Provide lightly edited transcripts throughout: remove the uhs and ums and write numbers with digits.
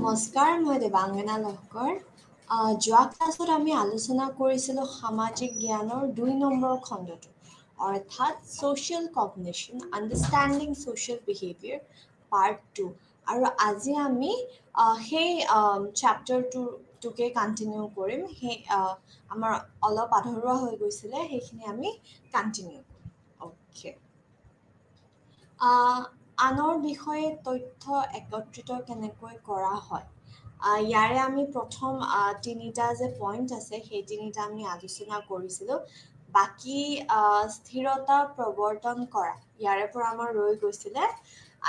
নমস্কাৰ, মই দেৱাংগনা লহকৰ। যোৱা ক্লাছত আমি আলোচনা কৰিছিলোঁ সামাজিক জ্ঞানৰ ২ নম্বৰ খণ্ডটো, অৰ্থাৎ social cognition, understanding social behaviour part 2। আৰু আজি আমি সেই চেপ্টাৰটোকে কণ্টিনিউ কৰিম। আমাৰ অলপ আধৰুৱা হৈ গৈছিলে, সেইখিনি আমি কণ্টিনিউ কৰিম। অ'কে। আনৰ বিষয়ে তথ্য একত্ৰিত কেনেকৈ কৰা হয়, ইয়াৰে আমি প্ৰথম ৩টা যে পইণ্ট আছে সেই ৩টা আমি আলোচনা কৰিছিলোঁ। বাকী স্থিৰতা প্ৰৱৰ্তন কৰা, ইয়াৰে পৰা আমাৰ ৰৈ গৈছিলে।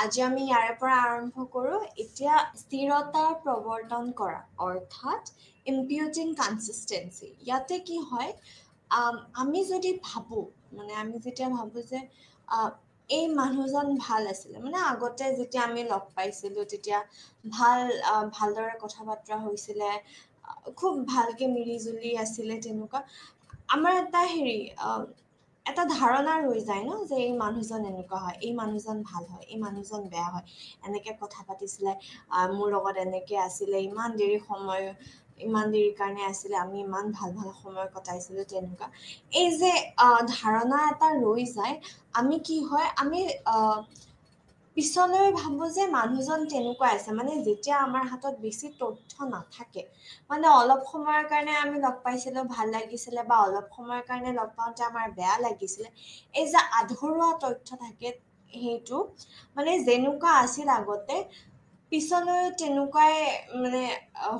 আজি আমি ইয়াৰে পৰা আৰম্ভ কৰোঁ। এতিয়া স্থিৰতা প্ৰৱৰ্তন কৰা অৰ্থাৎ ইম্পিউটিং কনচিষ্টেঞ্চি। ইয়াতে কি হয়, আমি যদি ভাবোঁ, আমি যেতিয়া ভাবোঁ যে এই মানুহজন ভাল আছিলে, আগতে যেতিয়া আমি লগ পাইছিলোঁ তেতিয়া ভালদৰে কথা বতৰা হৈছিলে, খুব ভালকে মিলি-জুলি আছিলে, তেনেকুৱা আমাৰ এটা ধাৰণা ৰৈ যায় ন, যে এই মানুহজন এনেকুৱা হয়, এই মানুহজন ভাল হয়, এই মানুহজন বেয়া হয়, এনেকে কথা পাতিছিলে, মোৰ লগত এনেকে আছিলে, ইমান দেৰিৰ কাৰণে আছিলে, আমি ইমান ভাল সময় কটাইছিলোঁ, তেনেকুৱা এই যে ধাৰণা এটা ৰৈ যায়। আমি কি হয়, আমি পিছলৈ ভাবোঁ যে মানুহজন তেনেকুৱা আছে, যেতিয়া আমাৰ হাতত বেছি তথ্য নাথাকে, অলপ সময়ৰ কাৰণে আমি লগ পাইছিলোঁ, ভাল লাগিছিলে, বা অলপ সময়ৰ কাৰণে লগ পাওঁতে আমাৰ বেয়া লাগিছিলে, এই যে আধৰুৱা তথ্য থাকে, সেইটো যেনেকুৱা আছিল আগতে পিছলৈ তেনেকুৱাই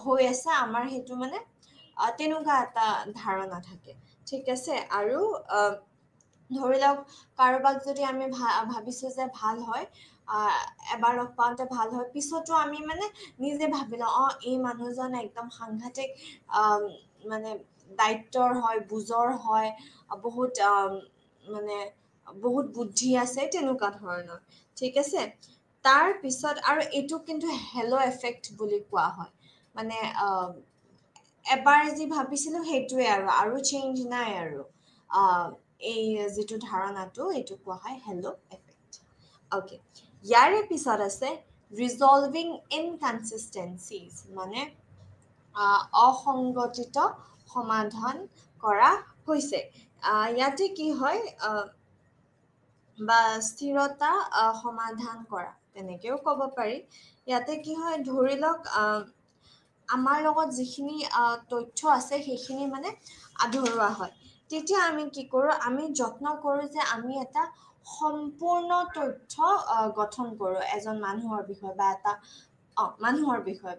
হৈ আছে, আমাৰ সেইটো তেনেকুৱা এটা ধাৰণা থাকে। ঠিক আছে। আৰু ধৰি লওক, কাৰোবাক যদি আমি ভাবিছোঁ যে ভাল হয়, এবাৰ লগ পাওঁতে ভাল হয়, পিছতো আমি নিজে ভাবি লওঁ, এই মানুহজন একদম সাংঘাতিক দায়িত্বৰ হয়, বুজৰ হয়, বহুত বহুত বুদ্ধি আছে, তেনেকুৱা ধৰণৰ। ঠিক আছে। তাৰ পিছত আৰু এইটো কিন্তু হেলো এফেক্ট বুলি কোৱা হয়। এবাৰ যি ভাবিছিলোঁ সেইটোৱে আৰু চেঞ্জ নাই আৰু। এই যিটো ধাৰণাটো, এইটো কোৱা হয় হেলো এফেক্ট। অ'কে। ইয়াৰে পিছত আছে ৰিজলভিং ইনকনচিষ্টেঞ্চিজ, অসংগঠিত সমাধান কৰা হৈছে। ইয়াতে কি হয়, বা স্থিৰতা সমাধান কৰা, তেনেকেও ক'ব পাৰি। ইয়াতে কি হয়, ধৰি লওক আমাৰ লগত যিখিনি তথ্য আছে সেইখিনি আধৰুৱা হয়, তেতিয়া আমি কি কৰোঁ, আমি যত্ন কৰোঁ যে আমি এটা সম্পূৰ্ণ তথ্য গঠন কৰোঁ এজন মানুহৰ বিষয়ে,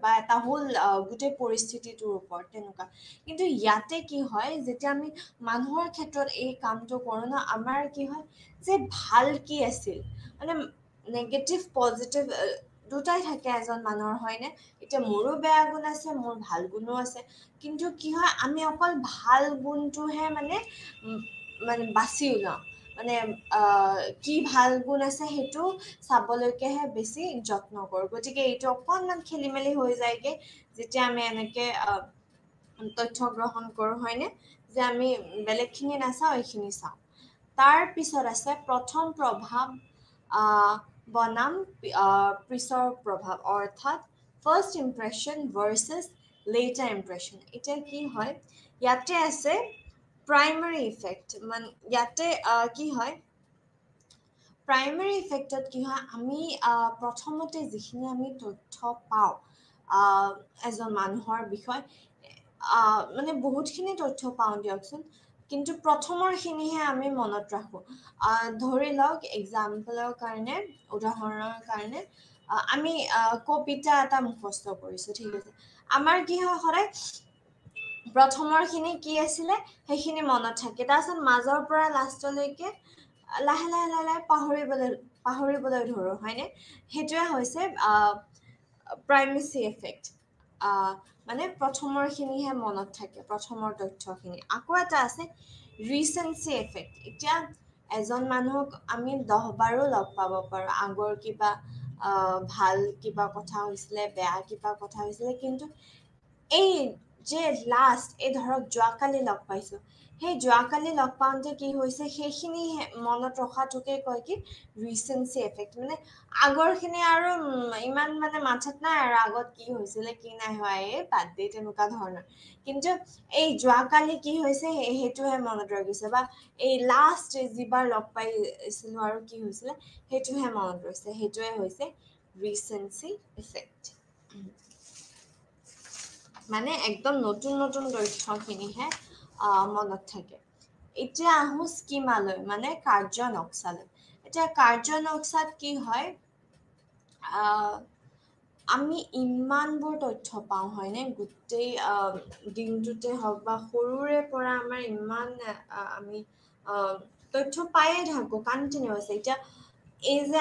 বা এটা হ'ল গোটেই পৰিস্থিতিটোৰ ওপৰত, তেনেকুৱা। কিন্তু ইয়াতে কি হয়, যেতিয়া আমি মানুহৰ ক্ষেত্ৰত এই কামটো কৰোঁ ন, আমাৰ কি হয় যে ভাল কি আছিল, নেগেটিভ পজিটিভ দুটাই থাকে এজন মানুহৰ, হয়নে? এতিয়া মোৰো বেয়া গুণ আছে, মোৰ ভাল গুণো আছে, কিন্তু কি হয়, আমি অকল ভাল গুণটোহে বাছি ওলাওঁ, কি ভাল গুণ আছে সেইটো চাবলৈকেহে বেছি যত্ন কৰোঁ। গতিকে এইটো অকণমান খেলি মেলি হৈ যায়গে যেতিয়া আমি এনেকে তথ্য গ্ৰহণ কৰোঁ, হয়নে? যে আমি বেলেগখিনি নাচাওঁ, এইখিনি চাওঁ। তাৰ পিছত আছে প্ৰথম প্ৰভাৱ বনাম পিছৰ প্ৰভাৱ, অৰ্থাৎ first impression versus letter impression. এতিয়া কি হয়, ইয়াতে আছে প্ৰাইমাৰী ইফেক্ট। ইয়াতে কি হয়, প্ৰাইমেৰী ইফেক্টত কি হয়, আমি প্ৰথমতে যিখিনি আমি তথ্য পাওঁ এজন মানুহৰ বিষয়ে, বহুতখিনি তথ্য পাওঁ দিয়কচোন, কিন্তু প্ৰথমৰখিনিহে আমি মনত ৰাখোঁ। ধৰি লওক, উদাহৰণৰ কাৰণে আমি কবিতা এটা মুখস্থ কৰিছোঁ, ঠিক আছে। আমাৰ কি হয়, সদায় প্ৰথমৰখিনি কি আছিলে সেইখিনি মনত থাকে, তাৰপিছত মাজৰ পৰা লাষ্টলৈকে লাহে লাহে পাহৰিবলৈ ধৰোঁ, হয়নে? সেইটোৱে হৈছে প্ৰাইমেচি এফেক্ট। প্ৰথমৰখিনিহে মনত থাকে, প্ৰথমৰ তথ্যখিনি। আকৌ এটা আছে ৰিচেঞ্চি এফেক্ট। এতিয়া এজন মানুহক আমি 10 বাৰো লগ পাব পাৰোঁ, আগৰ কিবা ভাল কিবা কথা হৈছিলে, বেয়া কিবা কথা হৈছিলে, কিন্তু এই যে লাষ্ট এই ধৰক যোৱাকালি লগ পাইছোঁ, সেই যোৱাকালি লগ পাওঁতে কি হৈছে সেইখিনি মনত ৰখাটোকে কয় কি ৰিচেঞ্চি এফেক্ট। মানে আগৰখিনি আৰু ইমান মানে মাথাত নাই আৰু আগত কি হৈছিলে কি নাই হোৱা এই বাদ দে তেনেকুৱা ধৰণৰ। কিন্তু এই যোৱাকালি কি হৈছে সেইটোহে মনত ৰখিছে, বা এই লাষ্ট যিবাৰ লগ পাইছিলোঁ আৰু কি হৈছিলে সেইটোহে মনত ৰৈছে, সেইটোৱে হৈছে ৰিচেঞ্চি ইফেক্ট। মানে একদম নতুন নতুন তথ্যখিনিহে মনত থাকে। এতিয়া আহোঁ স্কিমালৈ, মানে কাৰ্য নক্সালৈ। এতিয়া কাৰ্য নক্সাত কি হয়, আমি ইমানবোৰ তথ্য পাওঁ হয়নে, গোটেই দিনটোতে হওক বা সৰুৰে পৰা আমাৰ ইমান আমি তথ্য পায়ে থাকোঁ কণ্টিনিউৱাছলি। এতিয়া এই যে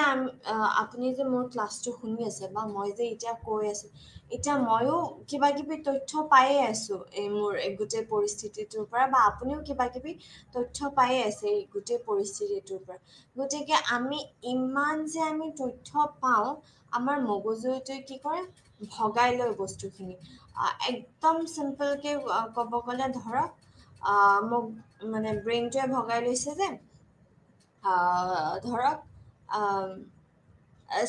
আপুনি যে মোৰ ক্লাছটো শুনি আছে বা মই যে এতিয়া কৈ আছোঁ, এতিয়া ময়ো কিবা কিবি তথ্য পায়ে আছোঁ এই মোৰ গোটেই পৰিস্থিতিটোৰ পৰা, বা আপুনিও কিবা কিবি তথ্য পায়ে আছে এই গোটেই পৰিস্থিতিটোৰ পৰা। গতিকে আমি ইমান যে আমি তথ্য পাওঁ, আমাৰ মগজুটোৱে কি কৰে ভগাই লয় বস্তুখিনি। একদম চিম্পলকৈ ক'ব গ'লে ধৰক মোক মানে ব্ৰেইনটোৱে ভগাই লৈছে যে ধৰক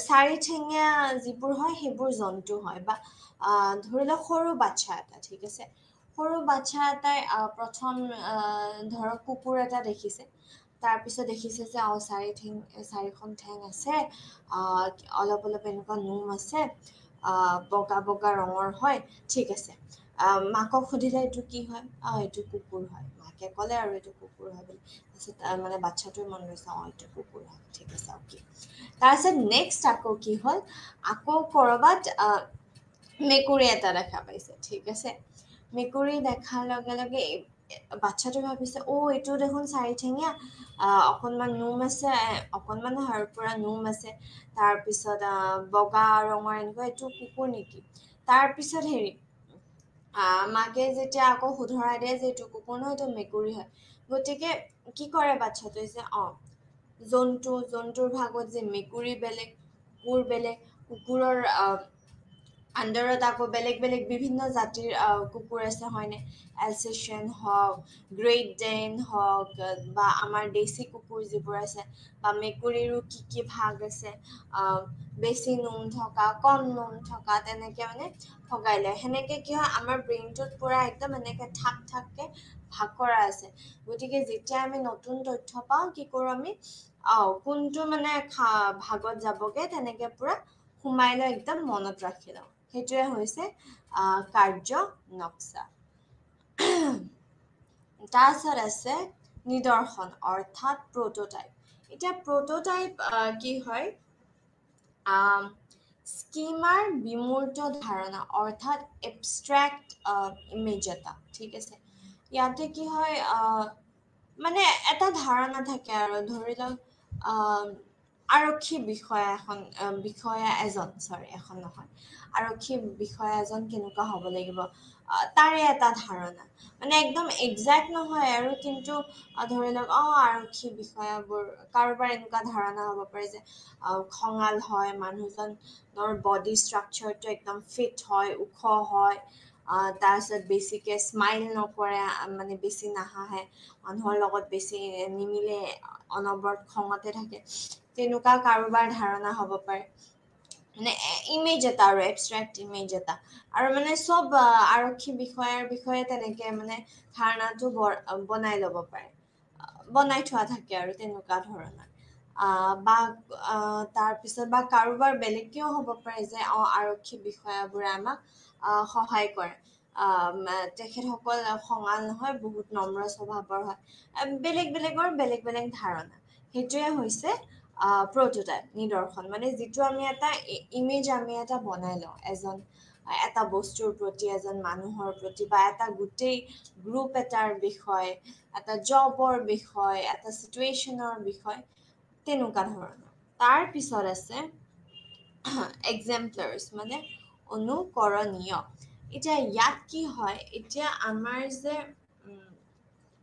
চাৰিঠেঙীয়া যিবোৰ হয় সেইবোৰ জন্তু হয়, বা ধৰি লওক সৰু বাচ্ছা এটা, ঠিক আছে, সৰু বাচ্ছা এটাই প্ৰথম ধৰক কুকুৰ এটা দেখিছে, তাৰপিছত দেখিছে যে চাৰিখন ঠেং আছে, অলপ অলপ এনেকুৱা নোম আছে, বগা বগা ৰঙৰ হয়, ঠিক আছে। মাকক সুধিলে এইটো কি হয়, এইটো কুকুৰ হয়, মাকে ক'লে আৰু এইটো কুকুৰ হয় বুলি। তাৰপিছত মানে বাচ্ছাটোৱে মন গৈছে, এইটো কুকুৰ হয়, ঠিক আছে অ'কে। তাৰপিছত নেক্সট আকৌ কি হ'ল, আকৌ ক'ৰবাত মেকুৰী এটা দেখা পাইছে, ঠিক আছে। মেকুৰী দেখাৰ লগে লগে বাচ্ছাটোৱে ভাবিছে এইটো দেখোন চাৰিঠেঙীয়া, অকণমান নোম আছে, অকণমান নহয় পুৰা নোম আছে, তাৰপিছত বগা ৰঙৰ এনেকুৱা, এইটো কুকুৰ নেকি? তাৰপিছত মাকে যেতিয়া আকৌ শুধৰাই দিয়ে যে এইটো কুকুৰ নহয়, এইটো মেকুৰী হয়। গতিকে কি কৰে বাচ্ছাটোৱে যে জন্তুৰ ভাগত যে মেকুৰী বেলেগ, কুকুৰ বেলেগ, কুকুৰৰ আণ্ডাৰত আকৌ বেলেগ বেলেগ বিভিন্ন জাতিৰ কুকুৰ আছে হয়নে, এলচেচিয়ান হওক, গ্ৰেট ডেন হওক, বা আমাৰ দেশী কুকুৰ যিবোৰ আছে, বা মেকুৰীৰো কি কি ভাগ আছে, বেছি নোম থকা, কম নোম থকা, তেনেকে মানে ভগাই লয়। সেনেকে কি হয়, আমাৰ ব্ৰেইনটোত পুৰা একদম এনেকে থাক থাককে ভাগ কৰা আছে। গতিকে যেতিয়া আমি নতুন তথ্য পাওঁ কি কৰোঁ আমি, কোনটো মানে ভাগত যাবগে তেনেকে পুৰা সোমাই লৈ একদম মনত ৰাখি লওঁ। সেইটোৱে হৈছে কাৰ্য নক্সা। তাৰপিছত আছে নিদৰ্শন, অৰ্থাৎ প্ৰটোটাইপ। এতিয়া প্ৰটোটাইপ কি হয়, স্কিমাৰ বিমূৰ্ত ধাৰণা, অৰ্থাৎ এবষ্ট্ৰেক্ট ইমেজ এটা, ঠিক আছে। ইয়াতে কি হয়, মানে এটা ধাৰণা থাকে আৰু ধৰি লওক আৰক্ষী বিষয়া এজন আৰক্ষী বিষয়া এজন কেনেকুৱা হ'ব লাগিব, তাৰে এটা ধাৰণা, মানে একদম একজেক্ট নহয় আৰু, কিন্তু ধৰি লওক আৰক্ষী বিষয়াবোৰ কাৰোবাৰ এনেকুৱা ধাৰণা হ'ব পাৰে যে খঙাল হয়, মানুহজনৰ বডি ষ্ট্ৰাকচাৰটো একদম ফিট হয়, ওখ হয়, তাৰপিছত বেছিকে স্মাইল নকৰে, মানে বেছি নাহাহে, মানুহৰ লগত বেছি নিমিলে, অনবৰত খঙতে থাকে, তেনেকুৱা কাৰোবাৰ ধাৰণা হ'ব পাৰে। মানে ইমেজ এটা আৰু এবষ্ট্ৰেক্ট ইমেজ এটা, আৰু মানে চব আৰক্ষী বিষয়াৰ বিষয়ে তেনেকে মানে ধাৰণাটো বনাই ল'ব পাৰে, বনাই থোৱা থাকে আৰু তেনেকুৱা ধৰণৰ। বা তাৰপিছত বা কাৰোবাৰ বেলেগকেও হ'ব পাৰে যে আৰক্ষী বিষয়াবোৰে আমাক সহায় কৰে, তেখেতসকল খঙাল নহয়, বহুত নম্ৰ স্বভাৱৰ হয়, বেলেগৰ বেলেগ বেলেগ ধাৰণা। সেইটোৱে হৈছে প্ৰটোটাইপ, নিদৰ্শন, মানে যিটো আমি এটা ইমেজ আমি এটা বনাই লওঁ এটা বস্তুৰ প্ৰতি, এজন মানুহৰ প্ৰতি, বা এটা গোটেই গ্ৰুপ এটাৰ বিষয়, এটা জবৰ বিষয়, এটা চিটুৱেশ্যনৰ বিষয়, তেনেকুৱা ধৰণৰ। তাৰ পিছত আছে এক্সাম্পলাৰ্ছ, মানে অনুকৰণীয়। এতিয়া ইয়াত কি হয়, এতিয়া আমাৰ যে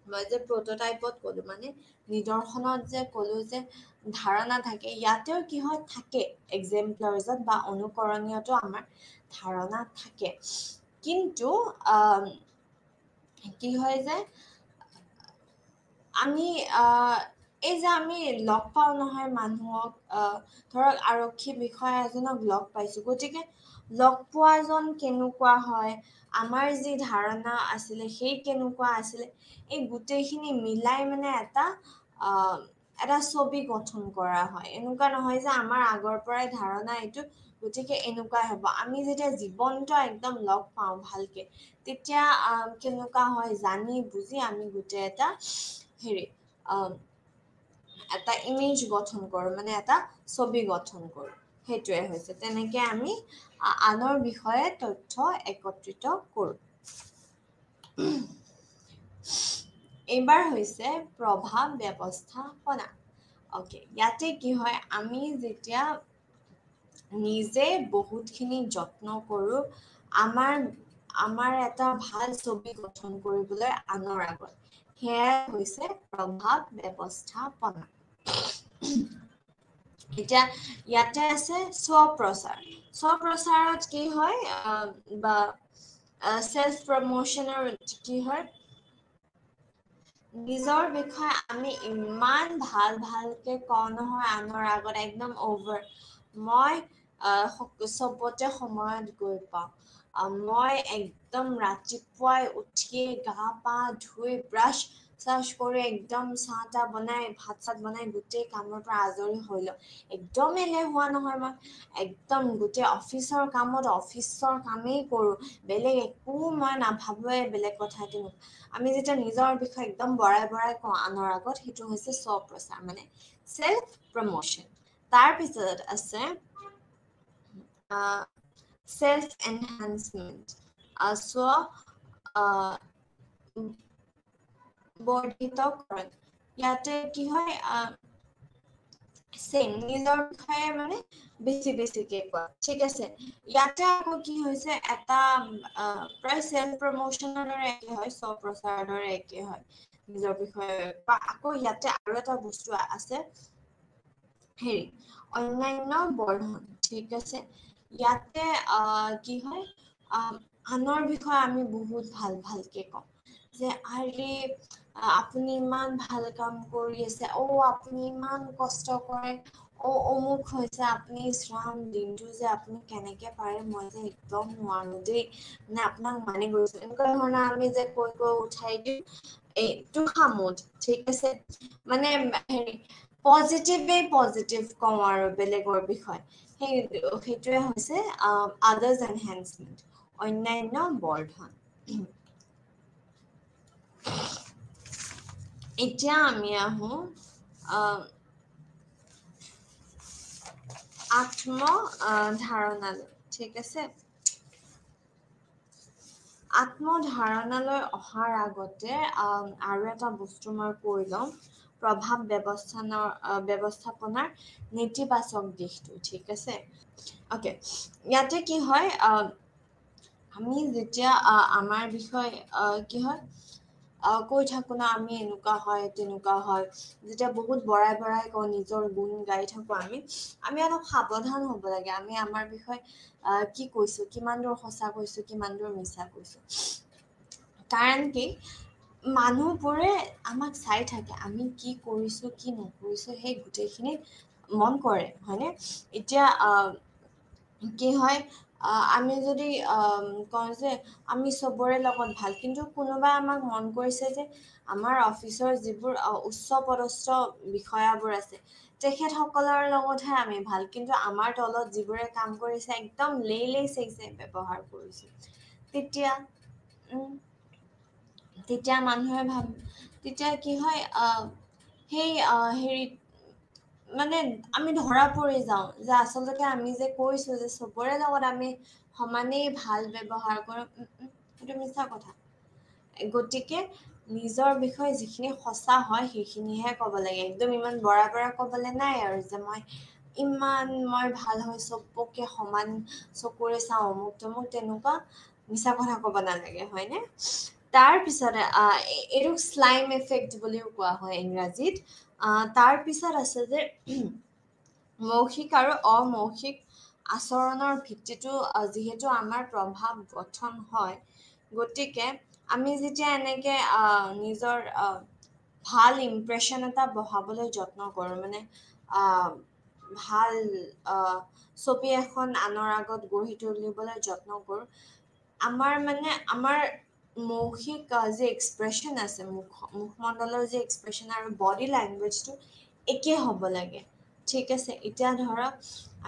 মই যে প্ৰটোটাইপত ক'লো, মানে নিদৰ্শনত যে ক'লো যে ধাৰণা থাকে, ইয়াতেও কিহত থাকে, এক্সাম্পলাৰ্ছত বা অনুকৰণীয়তো আমাৰ ধাৰণা থাকে। কিন্তু কি হয় যে আমি এই যে আমি লগ পাওঁ নহয় মানুহক, ধৰক আৰক্ষী বিষয়া এজনক লগ পাইছো, গতিকে লগ পোৱাজন কেনেকুৱা হয়, আমাৰ যি ধাৰণা আছিলে সেই কেনেকুৱা আছিলে, এই গোটেইখিনি মিলাই মানে এটা ছবি গঠন কৰা হয়। এনেকুৱা নহয় যে আমাৰ আগৰ পৰাই ধাৰণা এইটো, গতিকে এনেকুৱাই হ'ব। আমি যেতিয়া জীৱন্ত একদম লগ পাওঁ ভালকে, তেতিয়া কেনেকুৱা হয় জানি বুজি আমি গোটেই এটা ইমেজ গঠন কৰোঁ, মানে এটা ছবি গঠন কৰোঁ। সেইটোৱে হৈছে, তেনেকে আমি আনৰ বিষয়ে তথ্য একত্ৰিত কৰোঁ। এইবাৰ হৈছে প্ৰভাৱ ব্যৱস্থাপনা। অ'কে, ইয়াতে কি হয়, আমি যেতিয়া নিজে বহুতখিনি যত্ন কৰোঁ আমাৰ এটা ভাল ছবি গঠন কৰিবলৈ আনৰ আগত, সেয়াই হৈছে প্ৰভাৱ ব্যৱস্থাপনা। এতিয়া ইয়াতে আছে স্বপ্ৰচাৰত কি হয়, বা চেল্ফ প্ৰমোশনৰ কি হয়, নিজৰ বিষয়ে আমি ইমান ভালকে কওঁ নহয় আনৰ আগত, একদম অভাৰ। মই চবতে সময়ত গৈ পাওঁ, মই একদম ৰাতিপুৱাই উঠিয়ে গা পা ধুই ব্ৰাছ কৰি একদম চাহ তাহ বনাই ভাত চাত বনাই গোটেই কামৰ পৰা আজৰি হৈ লওঁ। একদম এলেহুৱা নহয় মই, একদম গোটেই অফিচৰ কামেই কৰোঁ, বেলেগ একো মই নাভাবোৱে বেলেগ কথা। আমি যেতিয়া নিজৰ বিষয়ে একদম বঢ়াই কওঁ আনৰ আগত, সেইটো হৈছে স্বপ্ৰচাৰ, মানে চেল্ফ প্ৰমোশন। তাৰপিছত আছে চেল্ফ এনহান্সমেন্ট, বৰ্ধিতকৰণ। ইয়াতে কি হয়, নিজৰ বিষয়ে মানে বেছিকে কোৱা, ঠিক আছে। ইয়াতে আকৌ কি হৈছে, এটা প্ৰায় চেল্ফ প্ৰমোশনৰ দৰে একে হয়, স্বপ্ৰচাৰৰ দৰে একে হয় নিজৰ বিষয়ে। আকৌ ইয়াতে আৰু এটা বস্তু আছে, অন্যান্য বৰ্ধন, ঠিক আছে। ইয়াতে কি হয়, আনৰ বিষয়ে আমি বহুত ভালকে কওঁ যে আৰে আপুনি ইমান ভাল কাম কৰি আছে, আপুনি ইমান কষ্ট কৰে, অমুক হৈছে, আপুনি ইছৰাম দিনটো যে আপুনি কেনেকে পাৰে, মই যে একদম নোৱাৰো দেই, মানে আপোনাক মানি গৈছো, এনেকুৱা ধৰণৰ আমি যে কৈ উঠাই দিওঁ, এইটো সামোদ, ঠিক আছে। মানে পজিটিভ কওঁ আৰু বেলেগৰ বিষয়ে, সেইটোৱে হৈছে আদাৰ্ছ এনহেন্সমেন্ট, অন্যান্য বৰ্ধন। এতিয়া আমি আহো আত্মধাৰণালৈ, ঠিক আছে। আত্মধাৰণালৈ অহাৰ আগতে আৰু এটা বস্তু মই কৈ লওঁ, প্ৰভাৱ ব্যৱস্থাপনাৰ নেতিবাচক দিশটো, ঠিক আছে। অ'কে, ইয়াতে কি হয়, আমি যেতিয়া আমাৰ বিষয়ে কি হয় কৈ থাকো না, আমি এনেকুৱা হয় তেনেকুৱা হয়, যেতিয়া বহুত বঢ়াই কওঁ, নিজৰ গুণ গাই থাকো, আমি অলপ সাৱধান হ'ব লাগে। আমি আমাৰ বিষয়ে কি কৈছো, কিমান দূৰ সঁচা কৈছো, কিমান দূৰ মিছা কৈছো। কাৰণ কি, মানুহবোৰে আমাক চাই থাকে, আমি কি কৰিছো কি নকৰিছো, সেই গোটেইখিনি মন কৰে, হয়নে? এতিয়া কি হয়, আমি যদি কওঁ যে আমি চবৰে লগত ভাল, কিন্তু কোনোবাই আমাক মন কৰিছে যে আমাৰ অফিচৰ যিবোৰ উচ্চ পদস্থ বিষয়াবোৰ আছে, তেখেতসকলৰ লগতহে আমি ভাল, কিন্তু আমাৰ তলত যিবোৰে কাম কৰিছে একদম লেই চেইছে ব্যৱহাৰ কৰিছো, তেতিয়া মানুহে তেতিয়া কি হয়, সেই মানে আমি ধৰা পৰি যাওঁ যে আচলতে আমি যে কৈছো যে চবৰে লগত আমি সমানেই ভাল ব্যৱহাৰ কৰোঁ, সেইটো মিছা কথা। গতিকে নিজৰ বিষয়ে যিখিনি সঁচা হয় সেইখিনিহে ক'ব লাগে, একদম ইমান বঢ়াই ক'বলে নাই আৰু যে মই ভাল হয়, চবকে সমান চকুৰে চাওঁ, অমুক তমুক, তেনেকুৱা মিছা কথা ক'ব নালাগে, হয়নে? তাৰ পিছতে এইটোক স্লাইম এফেক্ট বুলিও কোৱা হয় ইংৰাজীত। তাৰ পিছত আছে যে মৌখিক আৰু অমৌখিক আচৰণৰ ভিত্তিটো যিহেতু আমাৰ প্ৰভাৱ গঠন হয়, গতিকে আমি যেতিয়া এনেকে নিজৰ ভাল ইমপ্ৰেশ্যন এটা বহাবলৈ যত্ন কৰোঁ, মানে আহ, ভাল ছবি এখন আনৰ আগত গঢ়ি তুলিবলৈ যত্ন কৰোঁ, আমাৰ মৌখিক যি এক্সপ্ৰেশ্যন আছে, মুখমণ্ডলৰ যি এক্সপ্ৰেশ্যন আৰু বডি লেংগুৱেজটো একে হ'ব লাগে। ঠিক আছে, এতিয়া ধৰক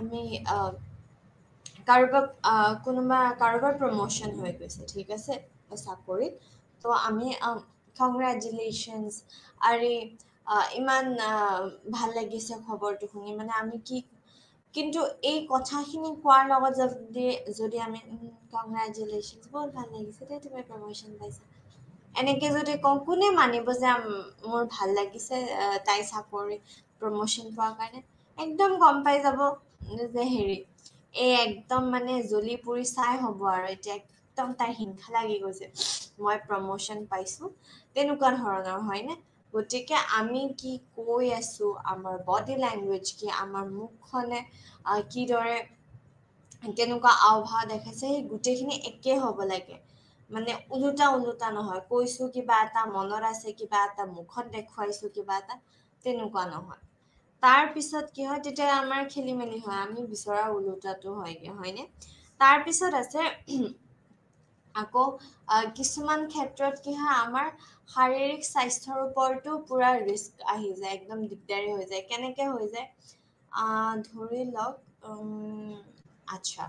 আমি কাৰোবাৰ প্ৰমোশ্যন হৈ গৈছে, ঠিক আছে, চাকৰিত, তো আমি কংগ্ৰেচুলেশ্যনছ, আৰে ইমান ভাল লাগিছে খবৰটো শুনি, মানে আমি কি, কিন্তু এই কথাখিনি কোৱাৰ লগত যদি আমি কংগ্ৰেচুলেশ্যনছ, বহুত ভাল লাগিছে দেই তুমি প্ৰমোশ্যন পাইছা, এনেকে যদি কওঁ, কোনে মানিব যে মোৰ ভাল লাগিছে তাই চাকৰি প্ৰমোশ্যন পোৱাৰ কাৰণে? একদম গম পাই যাব যে হেৰি, এই একদম মানে জ্বলি পুৰি চাই হ'ব আৰু এতিয়া একদম তাই হিংসা লাগি গৈছে মই প্ৰমোশ্যন পাইছো, তেনেকুৱা ধৰণৰ, হয়নে? গতিকে আমি কি কৈ আছো, আমাৰ বডি লেংগুৱেজ কি, আমাৰ মুখখনে কিদৰে কেনেকুৱা আওভাৱ দেখাইছে, সেই গোটেইখিনি একে হ'ব লাগে, মানে ওলোটা নহয়, কৈছো কিবা এটা, মনত আছে কিবা এটা, মুখত দেখুৱাইছো কিবা এটা, তেনেকুৱা নহয়। তাৰ পিছত কি হয়, তেতিয়া আমাৰ খেলি মেলি হয়, আমি বিচৰা ওলোটাটো হয়গে, হয়নে? তাৰ পিছত আছে আকৌ কিছুমান ক্ষেত্ৰত কি হয়, আমাৰ শাৰীৰিক স্বাস্থ্যৰ ওপৰতো পুৰা ৰিস্ক আহি যায়, একদম দিগদাৰী হৈ যায়। কেনেকে হৈ যায়, ধৰি লওক, আচ্ছা,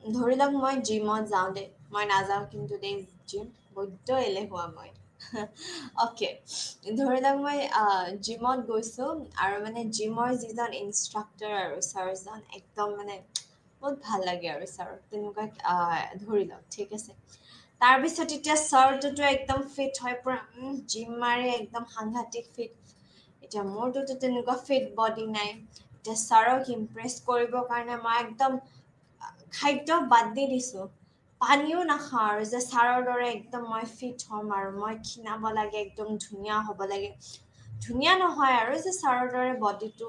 ধৰি লওক মই জিমত যাওঁ দেই, মই নাযাওঁ কিন্তু দেই জিম, বৈদ্য এলেহুৱা মই। অ'কে, ধৰি লওক মই জিমত গৈছো, আৰু মানে জিমৰ যিজন ইনষ্ট্ৰাক্টৰ আৰু ছাৰজন, একদম মানে বহুত ভাল লাগে আৰু ছাৰ, তেনেকুৱা ধৰি লওক, ঠিক আছে। তাৰপিছত এতিয়া ছাৰটোতো একদম ফিট হয়, পুৰা জিম মাৰি একদম সাংঘাতিক ফিট। এতিয়া মোৰটোতো তেনেকুৱা ফিট বডি নাই, এতিয়া ছাৰক ইমপ্ৰেছ কৰিবৰ কাৰণে মই একদম খাদ্য বাদ দি দিছো, পানীও নাখাওঁ, আৰু যে ছাৰৰ দৰে একদম মই ফিট হ'ম আৰু মই ক্ষীণাব লাগে, একদম ধুনীয়া হ'ব লাগে, ধুনীয়া নহয় আৰু যে ছাৰৰ দৰে বডিটো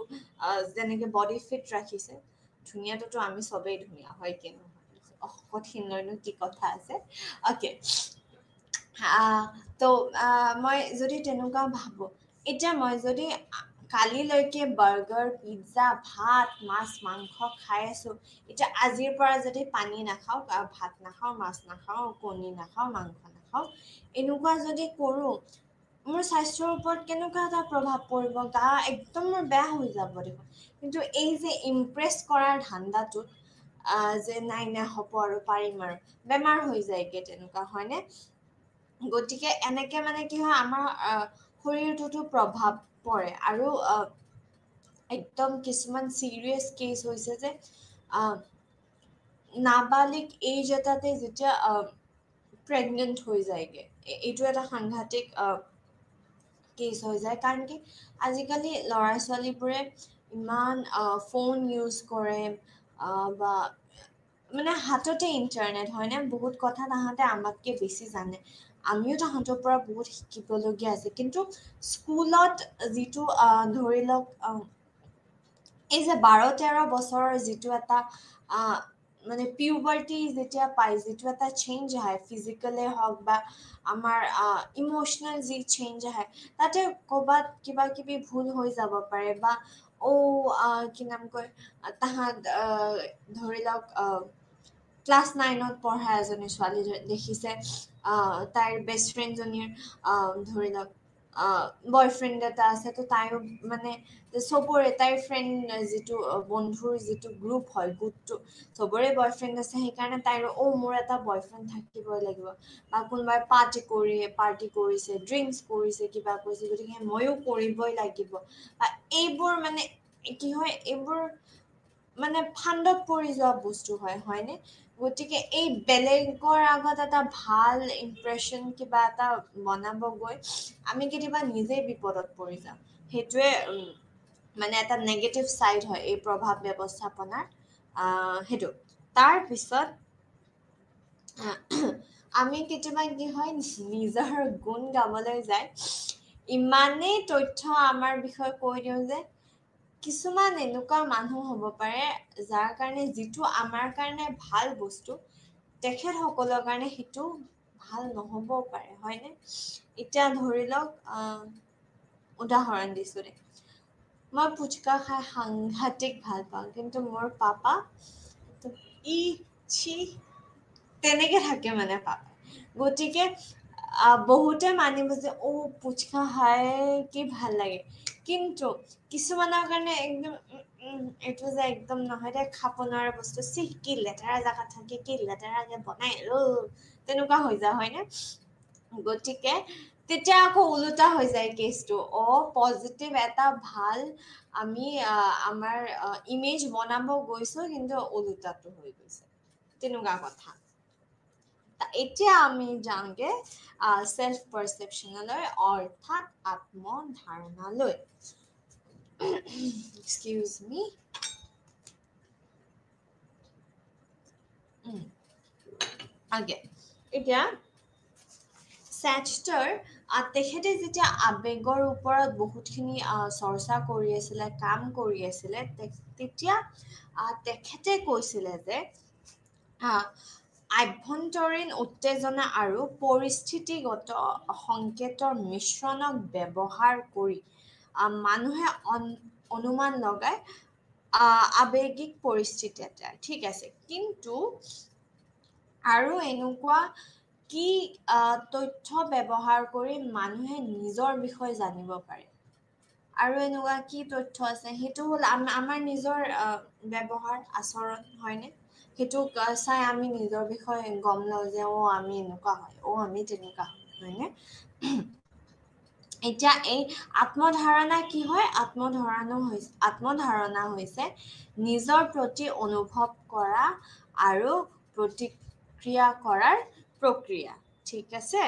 যেনেকে বডি ফিট ৰাখিছে, ধুনীয়াটোতো আমি চবেই ধুনীয়া, হয় কি নহয়? কঠিনলৈনো কি কথা আছে। অ'কে, তো মই যদি তেনেকুৱা ভাবো, এতিয়া মই যদি কালিলৈকে বাৰ্গাৰ, পিজ্জা, ভাত, মাছ, মাংস খাই আছো, এতিয়া আজিৰ পৰা যদি পানী নাখাওঁ, ভাত নাখাওঁ, মাছ নাখাওঁ, কণী নাখাওঁ, মাংস নাখাওঁ, এনেকুৱা যদি কৰো, মোৰ স্বাস্থ্যৰ ওপৰত কেনেকুৱা এটা প্ৰভাৱ পৰিব, গা একদম মোৰ বেয়া হৈ যাব দেখোন। কিন্তু এই যে ইমপ্ৰেছ কৰাৰ ধান্দাটোত যে নাই হ'ব আৰু পাৰিম আৰু, বেমাৰ হৈ যায়গে তেনেকুৱা, হয়নে? গতিকে এনেকে মানে কি হয়, আমাৰ শৰীৰটোতো প্ৰভাৱ পৰে, আৰু একদম কিছুমান চিৰিয়াছ কেছ হৈছে যে নাবালিক এইজ এটাতে যেতিয়া প্ৰেগনেণ্ট হৈ যায়গে, এইটো এটা সাংঘাতিক কেছ হৈ যায়, কাৰণ কি আজিকালি ল'ৰা ছোৱালীবোৰে ইমান ফোন ইউজ কৰে, বা মানে হাততে ইণ্টাৰনেট, হয়নে? বহুত কথা তাহাঁতে আমাতকে বেছি জানে, আমিও তাহাঁতৰ পৰা বহুত শিকিবলগীয়া আছে, কিন্তু স্কুলত যিটো ধৰি লওক এই যে 12-13 বছৰৰ যিটো এটা মানে পিউবাৰ্টি যেতিয়া পায়, যিটো এটা চেঞ্জ আহে, ফিজিকেলে হওক বা আমাৰ ইম'চনেল যি চেঞ্জ আহে, তাতে ক'ৰবাত কিবা কিবি ভুল হৈ যাব পাৰে, বা কি নাম কয়, তাহাঁত ধৰি লওক ক্লাছ 9ত পঢ়া এজনী ছোৱালী দেখিছে, তাইৰ বেষ্ট ফ্ৰেণ্ডজনীৰ ধৰি লওক বয়ফ্ৰেণ্ড এটা আছে, তো তাইও মানে চবৰে, তাইৰ ফ্ৰেণ্ড যিটো বন্ধুৰ যিটো গ্ৰুপ হয়, গোটটো চবৰে বয়ফ্ৰেণ্ড আছে, সেইকাৰণে তাইৰো মোৰ এটা বয়ফ্ৰেণ্ড থাকিবই লাগিব, বা কোনোবাই পাৰ্টি কৰিছে, ড্ৰিংকছ কৰিছে, কিবা কৰিছে, গতিকে ময়ো কৰিবই লাগিব, বা এইবোৰ মানে কি হয়, এইবোৰ মানে ফান্দত পৰি যোৱা বস্তু হয়, হয়নে? গতিকে এই বেলেগৰ আগত এটা ভাল ইমপ্ৰেশ্যন কিবা এটা বনাব গৈ আমি কেতিয়াবা নিজেই বিপদত পৰি যাওঁ, সেইটোৱে মানে এটা নেগেটিভ চাইড হয় এই প্ৰভাৱ ব্যৱস্থাপনাৰ, সেইটো। তাৰ পিছত আমি কেতিয়াবা কি হয়, নিজৰ গুণ গাবলৈ যায় ইমানেই তথ্য আমাৰ বিষয়ে কৈ দিওঁ যে কিছুমান এনেকুৱা মানুহ হ'ব পাৰে, যাৰ কাৰণে যিটো আমাৰ কাৰণে ভাল বস্তু, তেখেতসকলৰ কাৰণে সেইটো ভাল নহ'বও পাৰে হয়নে এতিয়া ধৰি লওক উদাহৰণ দিছো দে মই পুচকা খাই সাংঘাতিক ভাল পাওঁ কিন্তু মোৰ পাপা ই ছি তেনেকে থাকে মানে পাপা গতিকে বহুতে মানিব যে পুচকা খাই কি ভাল লাগে কিন্তু কিছুমানৰ কাৰণে একদম এইটো যে একদম নহয় দে খাব নোৱাৰা বস্তু কি লেতেৰা জেগাত থাকে কি লেতেৰাকে বনাই তেনেকুৱা হৈ যায় হয়নে গতিকে তেতিয়া আকৌ ওলোটা হৈ যায় কেছটো পজিটিভ এটা ভাল আমি আমাৰ ইমেজ বনাব গৈছো কিন্তু ওলোটাটো হৈ গৈছে তেনেকুৱা কথা এতিয়া আমি যাওঁগে চেল্ফ পাৰচেপশ্যনলৈ অৰ্থাৎ আত্মধাৰণালৈ এক্সকিউজ মি আগে এতিয়া চেষ্টাৰ তেখেতে যেতিয়া আৱেগৰ ওপৰত বহুতখিনি চৰ্চা কৰি আছিলে কাম কৰি আছিলে তেতিয়া তেখেতে কৈছিলে যে আভ্যন্তৰীণ উত্তেজনা আৰু পৰিস্থিতিগত সংকেতৰ মিশ্ৰণক ব্যৱহাৰ কৰি মানুহে অনুমান লগায় আৱেগিক পৰিস্থিতি এটা ঠিক আছে কিন্তু আৰু এনেকুৱা কি তথ্য ব্যৱহাৰ কৰি মানুহে নিজৰ বিষয়ে জানিব পাৰে আৰু এনেকুৱা কি তথ্য আছে সেইটো হ'ল আমাৰ নিজৰ ব্যৱহাৰ আচৰণ হয়নে সেইটোক চাই আমি নিজৰ বিষয়ে গম লওঁ যে আমি এনেকুৱা হয় আমি তেনেকুৱা হয় হয়নে এতিয়া এই আত্মধাৰণা কি হয় আত্মধাৰণা হৈছে নিজৰ প্ৰতি অনুভৱ কৰা আৰু প্ৰতিক্ৰিয়া কৰাৰ প্ৰক্ৰিয়া ঠিক আছে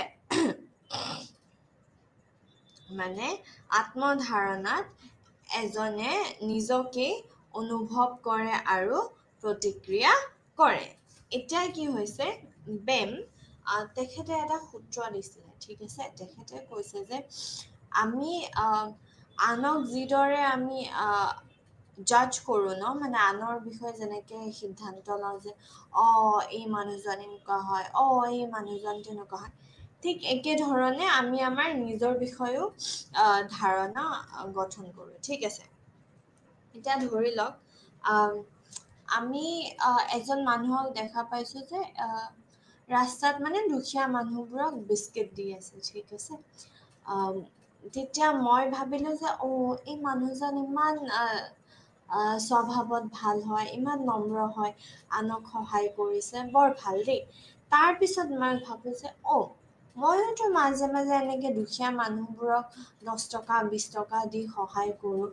মানে আত্মধাৰণাত এজনে নিজকে অনুভৱ কৰে আৰু প্ৰতিক্ৰিয়া কৰে এতিয়া কি হৈছে বেম তেখেতে এটা সূত্ৰ দিছিলে ঠিক আছে তেখেতে কৈছে যে আমি আনক যিদৰে আমি জাজ কৰো ন মানে আনৰ বিষয়ে যেনেকে সিদ্ধান্ত লওঁ যে এই মানুহজন এনেকুৱা হয় এই মানুহজন তেনেকুৱা হয় ঠিক একেধৰণে আমি আমাৰ নিজৰ বিষয়েও ধাৰণা গঠন কৰোঁ ঠিক আছে এতিয়া ধৰি লওক আমি এজন মানুহক দেখা পাইছো যে ৰাস্তাত মানে দুখীয়া মানুহবোৰক বিস্কুট দি আছে ঠিক আছে তেতিয়া মই ভাবিলো যে এই মানুহজন ইমান স্বভাৱত ভাল হয় ইমান নম্ৰ হয় আনক সহায় কৰিছে বৰ ভাল দেই তাৰ পিছত মই ভাবো যে ময়োতো মাজে মাজে এনেকে দুখীয়া মানুহবোৰক 10 টকা 20 টকা দি সহায় কৰো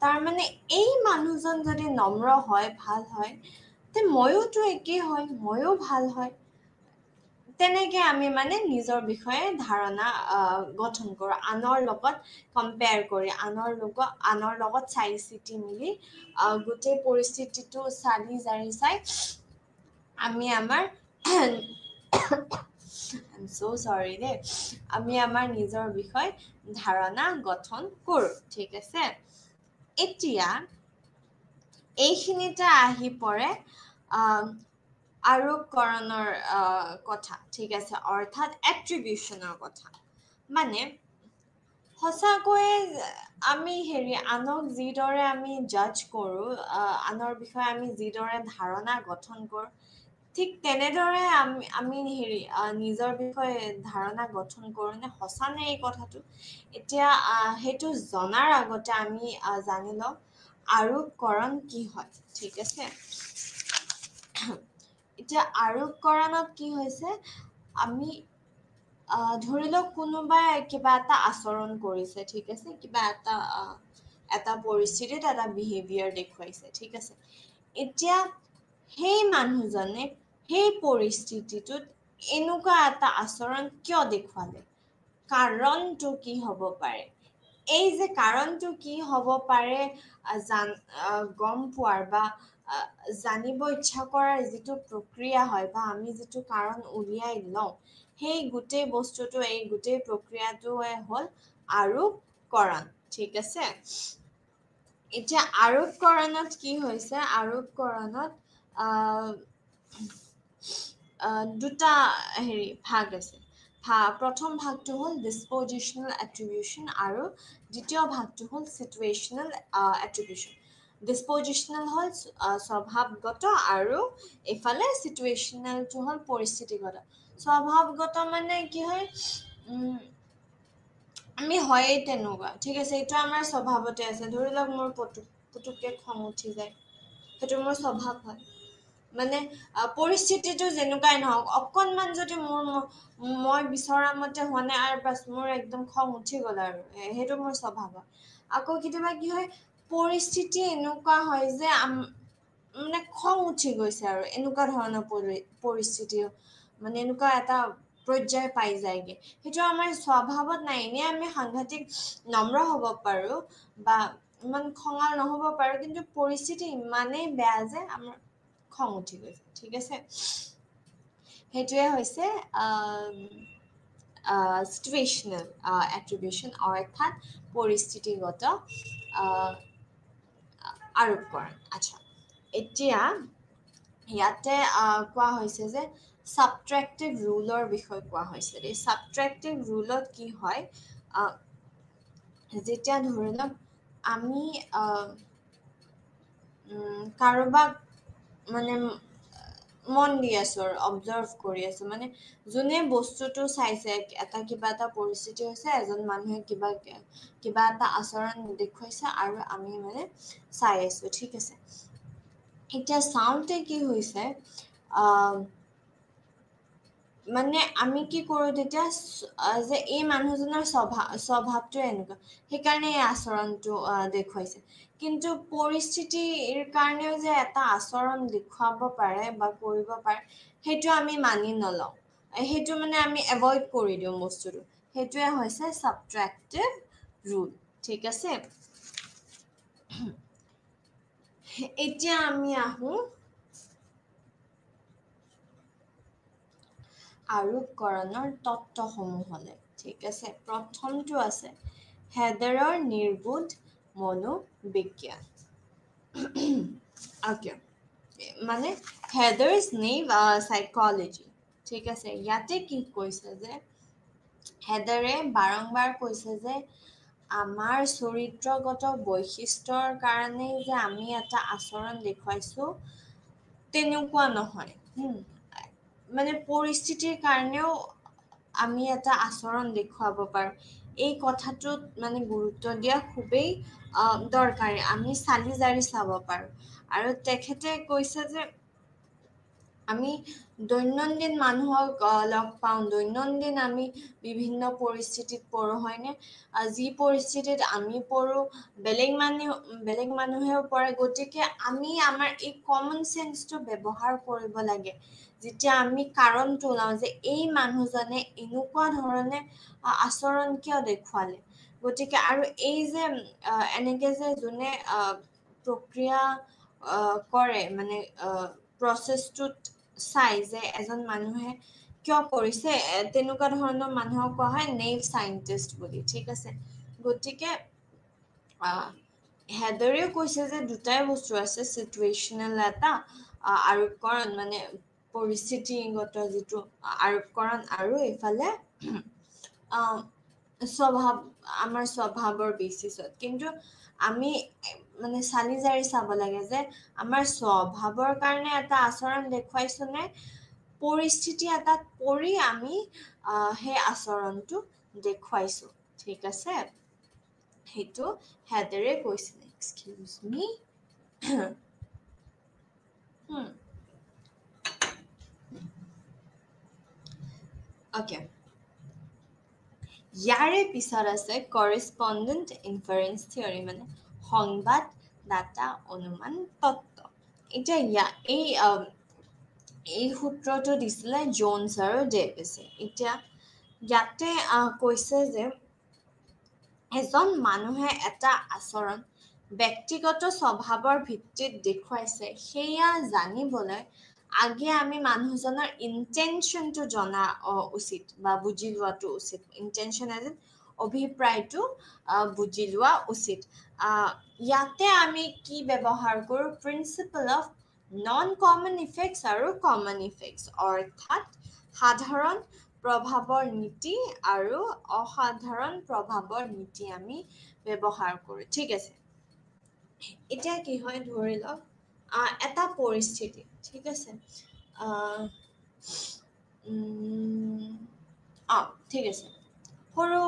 তাৰ মানে এই মানুহজন যদি নম্ৰ হয় ভাল হয় তে ময়োতো একেই হয় ময়ো ভাল হয় তেনেকে আমি মানে নিজৰ বিষয়ে ধাৰণা গঠন কৰো আনৰ লগত কম্পেয়াৰ কৰি আনৰ লগত চাই চিতি মিলি গোটেই পৰিস্থিতিটো চালি জাৰি চাই আমি আমাৰ I'm so sorry দেই আমি আমাৰ নিজৰ বিষয়ে ধাৰণা গঠন কৰো ঠিক আছে এতিয়া এইখিনিতে আহি পৰে আৰোপকৰণৰ কথা ঠিক আছে অৰ্থাৎ এট্ৰিবিউচনৰ কথা মানে সঁচাকৈয়ে আমি আনক যিদৰে আমি জাজ কৰো আনৰ বিষয়ে আমি যিদৰে ধাৰণা গঠন কৰো ঠিক তেনেদৰে আমি নিজৰ বিষয়ে ধাৰণা গঠন কৰো নে সঁচা নে এই কথাটো এতিয়া সেইটো জনাৰ আগতে আমি জানি লওঁ আৰোপকৰণ কি হয় ঠিক আছে এতিয়া আৰোপকৰণত কি হৈছে আমি ধৰি লওক কোনোবাই কিবা এটা আচৰণ কৰিছে ঠিক আছে কিবা এটা পৰিস্থিতিত এটা বিহেভিয়াৰ দেখুৱাইছে ঠিক আছে এতিয়া সেই মানুহজনে সেই পৰিস্থিতিটোত এনেকুৱা এটা আচৰণ কিয় দেখুৱালে কাৰণটো কি হ'ব পাৰে এই যে কাৰণটো কি হ'ব পাৰে গম পোৱাৰ বা জানিব ইচ্ছা কৰাৰ যিটো প্ৰক্ৰিয়া হয় বা আমি যিটো কাৰণ উলিয়াই লওঁ সেই গোটেই বস্তুটো এই গোটেই প্ৰক্ৰিয়াটোৱে হ'ল আৰোপকৰণ ঠিক আছে এতিয়া আৰোপকৰণত কি হৈছে আৰোপকৰণত দুটা হেৰি ভাগ আছে। প্ৰথম ভাগটো হ'ল ডিছপজিশ্যনেল এট্ৰিবিউশ্যন আৰু দ্বিতীয় ভাগটো হ'ল চিটুৱেশ্যনেল এট্ৰিবিউশ্যন। ডিছপজিশ্যনেল হ'ল স্বভাৱগত আৰু এইফালে চিটুৱেশ্যনেলটো হ'ল পৰিস্থিতিগত। স্বভাৱগত মানে কি হয়, আমি হয়েই তেনেকুৱা, ঠিক আছে, এইটো আমাৰ স্বভাৱতে আছে। ধৰি লওক মোৰ পুতুককে খং উঠি যায়, সেইটো মোৰ স্বভাৱ হয়। মানে পৰিস্থিতিটো যেনেকুৱাই নহওক, অকণমান যদি মই বিচৰা মতে হোৱা নাই আৰু বাছ মোৰ একদম খং উঠি গ'ল আৰু সেইটো মোৰ স্বভাৱ হয়। আকৌ কেতিয়াবা কি হয়, পৰিস্থিতি এনেকুৱা হয় যে মানে খং উঠি গৈছে আৰু এনেকুৱা ধৰণৰ পৰিস্থিতি, মানে এনেকুৱা এটা পৰ্যায় পাই যায়গে, সেইটো আমাৰ স্বভাৱত নাই। এনেই আমি সাংঘাতিক নম্ৰ হ'ব পাৰো বা ইমান খঙাল নহ'ব পাৰো, কিন্তু পৰিস্থিতি ইমানেই বেয়া যে আমাৰ খং উঠি গৈছে, ঠিক আছে। সেইটোৱে হৈছে চিটুৱেশ্যনেল এট্ৰিবিউশ্যন, অৰ্থাৎ পৰিস্থিতিগত আৰোপকৰণ। আচ্ছা, এতিয়া ইয়াতে কোৱা হৈছে যে ছাবট্ৰেক্টিভ ৰুলৰ বিষয়ে কোৱা হৈছে। এই ছাবট্ৰেক্টিভ ৰুলত কি হয়, যেতিয়া ধৰি লওক আমি কাৰোবাক মানে মন দি আছো আৰু অবজাৰ্ভ কৰি আছো, মানে যোনে বস্তুটো চাইছে, কিবা এটা পৰিস্থিতি হৈছে, এজন মানুহে কিবা এটা আচৰণ দেখুৱাইছে আৰু আমি মানে চাই আছো, ঠিক আছে। এতিয়া চাওঁতে কি হৈছে, মানে আমি কি কৰো তেতিয়া, যে এই মানুহজনৰ স্বভাৱটো এনেকুৱা, সেইকাৰণে এই আচৰণটো দেখুৱাইছে। কিন্তু পৰিস্থিতিৰ কাৰণেও যে এটা আচৰণ দেখুৱাব পাৰে বা কৰিব পাৰে, সেইটো আমি মানি নলওঁ, সেইটো মানে আমি এভইড কৰি দিওঁ বস্তুটো। সেইটোৱে হৈছে ছাবট্ৰেক্টিভ ৰুল, ঠিক আছে। এতিয়া আমি আহো আৰোপকৰণৰ তত্ত্বসমূহলৈ, ঠিক আছে। প্ৰথমটো আছে হেডাৰৰ নিৰ্বোধ মনোবিজ্ঞান। অকে, মানে হেডাৰ্ছ নেইভ চাইকলজি, ঠিক আছে। ইয়াতে কি কৈছে যে হেডাৰে বাৰম্বাৰ কৈছে যে আমাৰ চৰিত্ৰগত বৈশিষ্ট্যৰ কাৰণেই যে আমি এটা আচৰণ দেখুৱাইছো তেনেকুৱা নহয়, মানে পৰিস্থিতিৰ কাৰণেও আমি এটা আচৰণ দেখুৱাব পাৰো। এই কথাটোত মানে গুৰুত্ব দিয়া খুবেই দৰকাৰী। আমি চালি জাৰি চাব পাৰো। আৰু তেখেতে কৈছে যে আমি দৈনন্দিন মানুহক লগ পাওঁ, দৈনন্দিন আমি বিভিন্ন পৰিস্থিতিত পৰো, হয়নে? যি পৰিস্থিতিত আমি পৰো বেলেগ মানুহেও পৰে, গতিকে আমি আমাৰ এই কমন চেন্সটো ব্যৱহাৰ কৰিব লাগে যেতিয়া আমি কাৰণটো ওলাওঁ যে এই মানুহজনে এনেকুৱা ধৰণে আচৰণ কিয় দেখুৱালে। গতিকে আৰু এই যে এনেকে যে যোনে প্ৰক্ৰিয়া কৰে, মানে প্ৰচেছটোত চাই যে এজন মানুহে কিয় কৰিছে, তেনেকুৱা ধৰণৰ মানুহক কোৱা হয় নেইভ চাইন্টিষ্ট বুলি, ঠিক আছে। গতিকে হেডাৰেও কৈছে যে দুটাই বস্তু আছে, চিটুৱেশ্যনেল এটা আৰোপকৰণ, মানে পৰিস্থিতিগত যিটো আৰোপকৰণ, আৰু এইফালে আমাৰ স্বভাৱৰ বেচিছত। কিন্তু আমি মানে চালি জাৰি চাব লাগে যে আমাৰ স্বভাৱৰ কাৰণে এটা আচৰণ দেখুৱাইছো নে পৰিস্থিতি এটাত পৰি আমি সেই আচৰণটো দেখুৱাইছো, ঠিক আছে। সেইটো হেডাৰে কৈছিলে। এক্সকিউজ মি। অকে, ইয়াৰে পিছত আছে কৰিস্পন্ডেন্ট ইনফাৰেন্স থিয়ৰী, মানে সংবাদদাতা অনুমান তত্ত্ব। এতিয়া এই সূত্ৰটো দিছিলে জোনছ আৰু ডেভিছে। এতিয়া ইয়াতে কৈছে যে এজন মানুহে এটা আচৰণ ব্যক্তিগত স্বভাৱৰ ভিত্তিত দেখুৱাইছে, সেয়া জানিবলৈ আগে আমি মানুহজনৰ ইণ্টেনচনটো জনা উচিত বা বুজি লোৱাটো উচিত। ইণ্টেনচন এজ অভিপ্ৰায়টো বুজি লোৱা উচিত। ইয়াতে আমি কি ব্যৱহাৰ কৰোঁ, principle of non common effects আৰু কমন ইফেক্টছ অৰ্থাৎ সাধাৰণ প্ৰভাৱৰ নীতি আৰু অসাধাৰণ প্ৰভাৱৰ নীতি আমি ব্যৱহাৰ কৰোঁ ঠিক আছে এতিয়া কি হয় ধৰি লওক এটা পৰিস্থিতি ঠিক আছে আহ, ঠিক আছে সৰু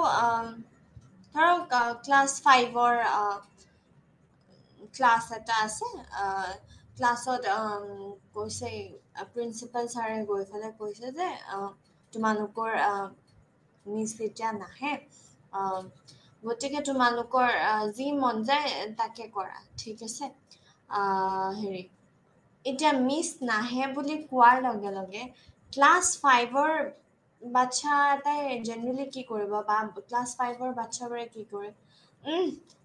ধৰক ক্লাছ 5-ৰ ক্লাছ এটা আছে ক্লাছত কৈছে প্ৰিন্সিপাল ছাৰে গৈ পেলাই কৈছে যে তোমালোকৰ মিছ এতিয়া নাহে গতিকে তোমালোকৰ যি মন যায় তাকে কৰা ঠিক আছে হেৰি এতিয়া মিছ নাহে বুলি কোৱাৰ লগে লগে ক্লাছ 5-ৰ বাচ্চা এটাই জেনেৰেলি কি কৰিব বা ক্লাছ 5-ৰ বাচ্চাবোৰে কি কৰে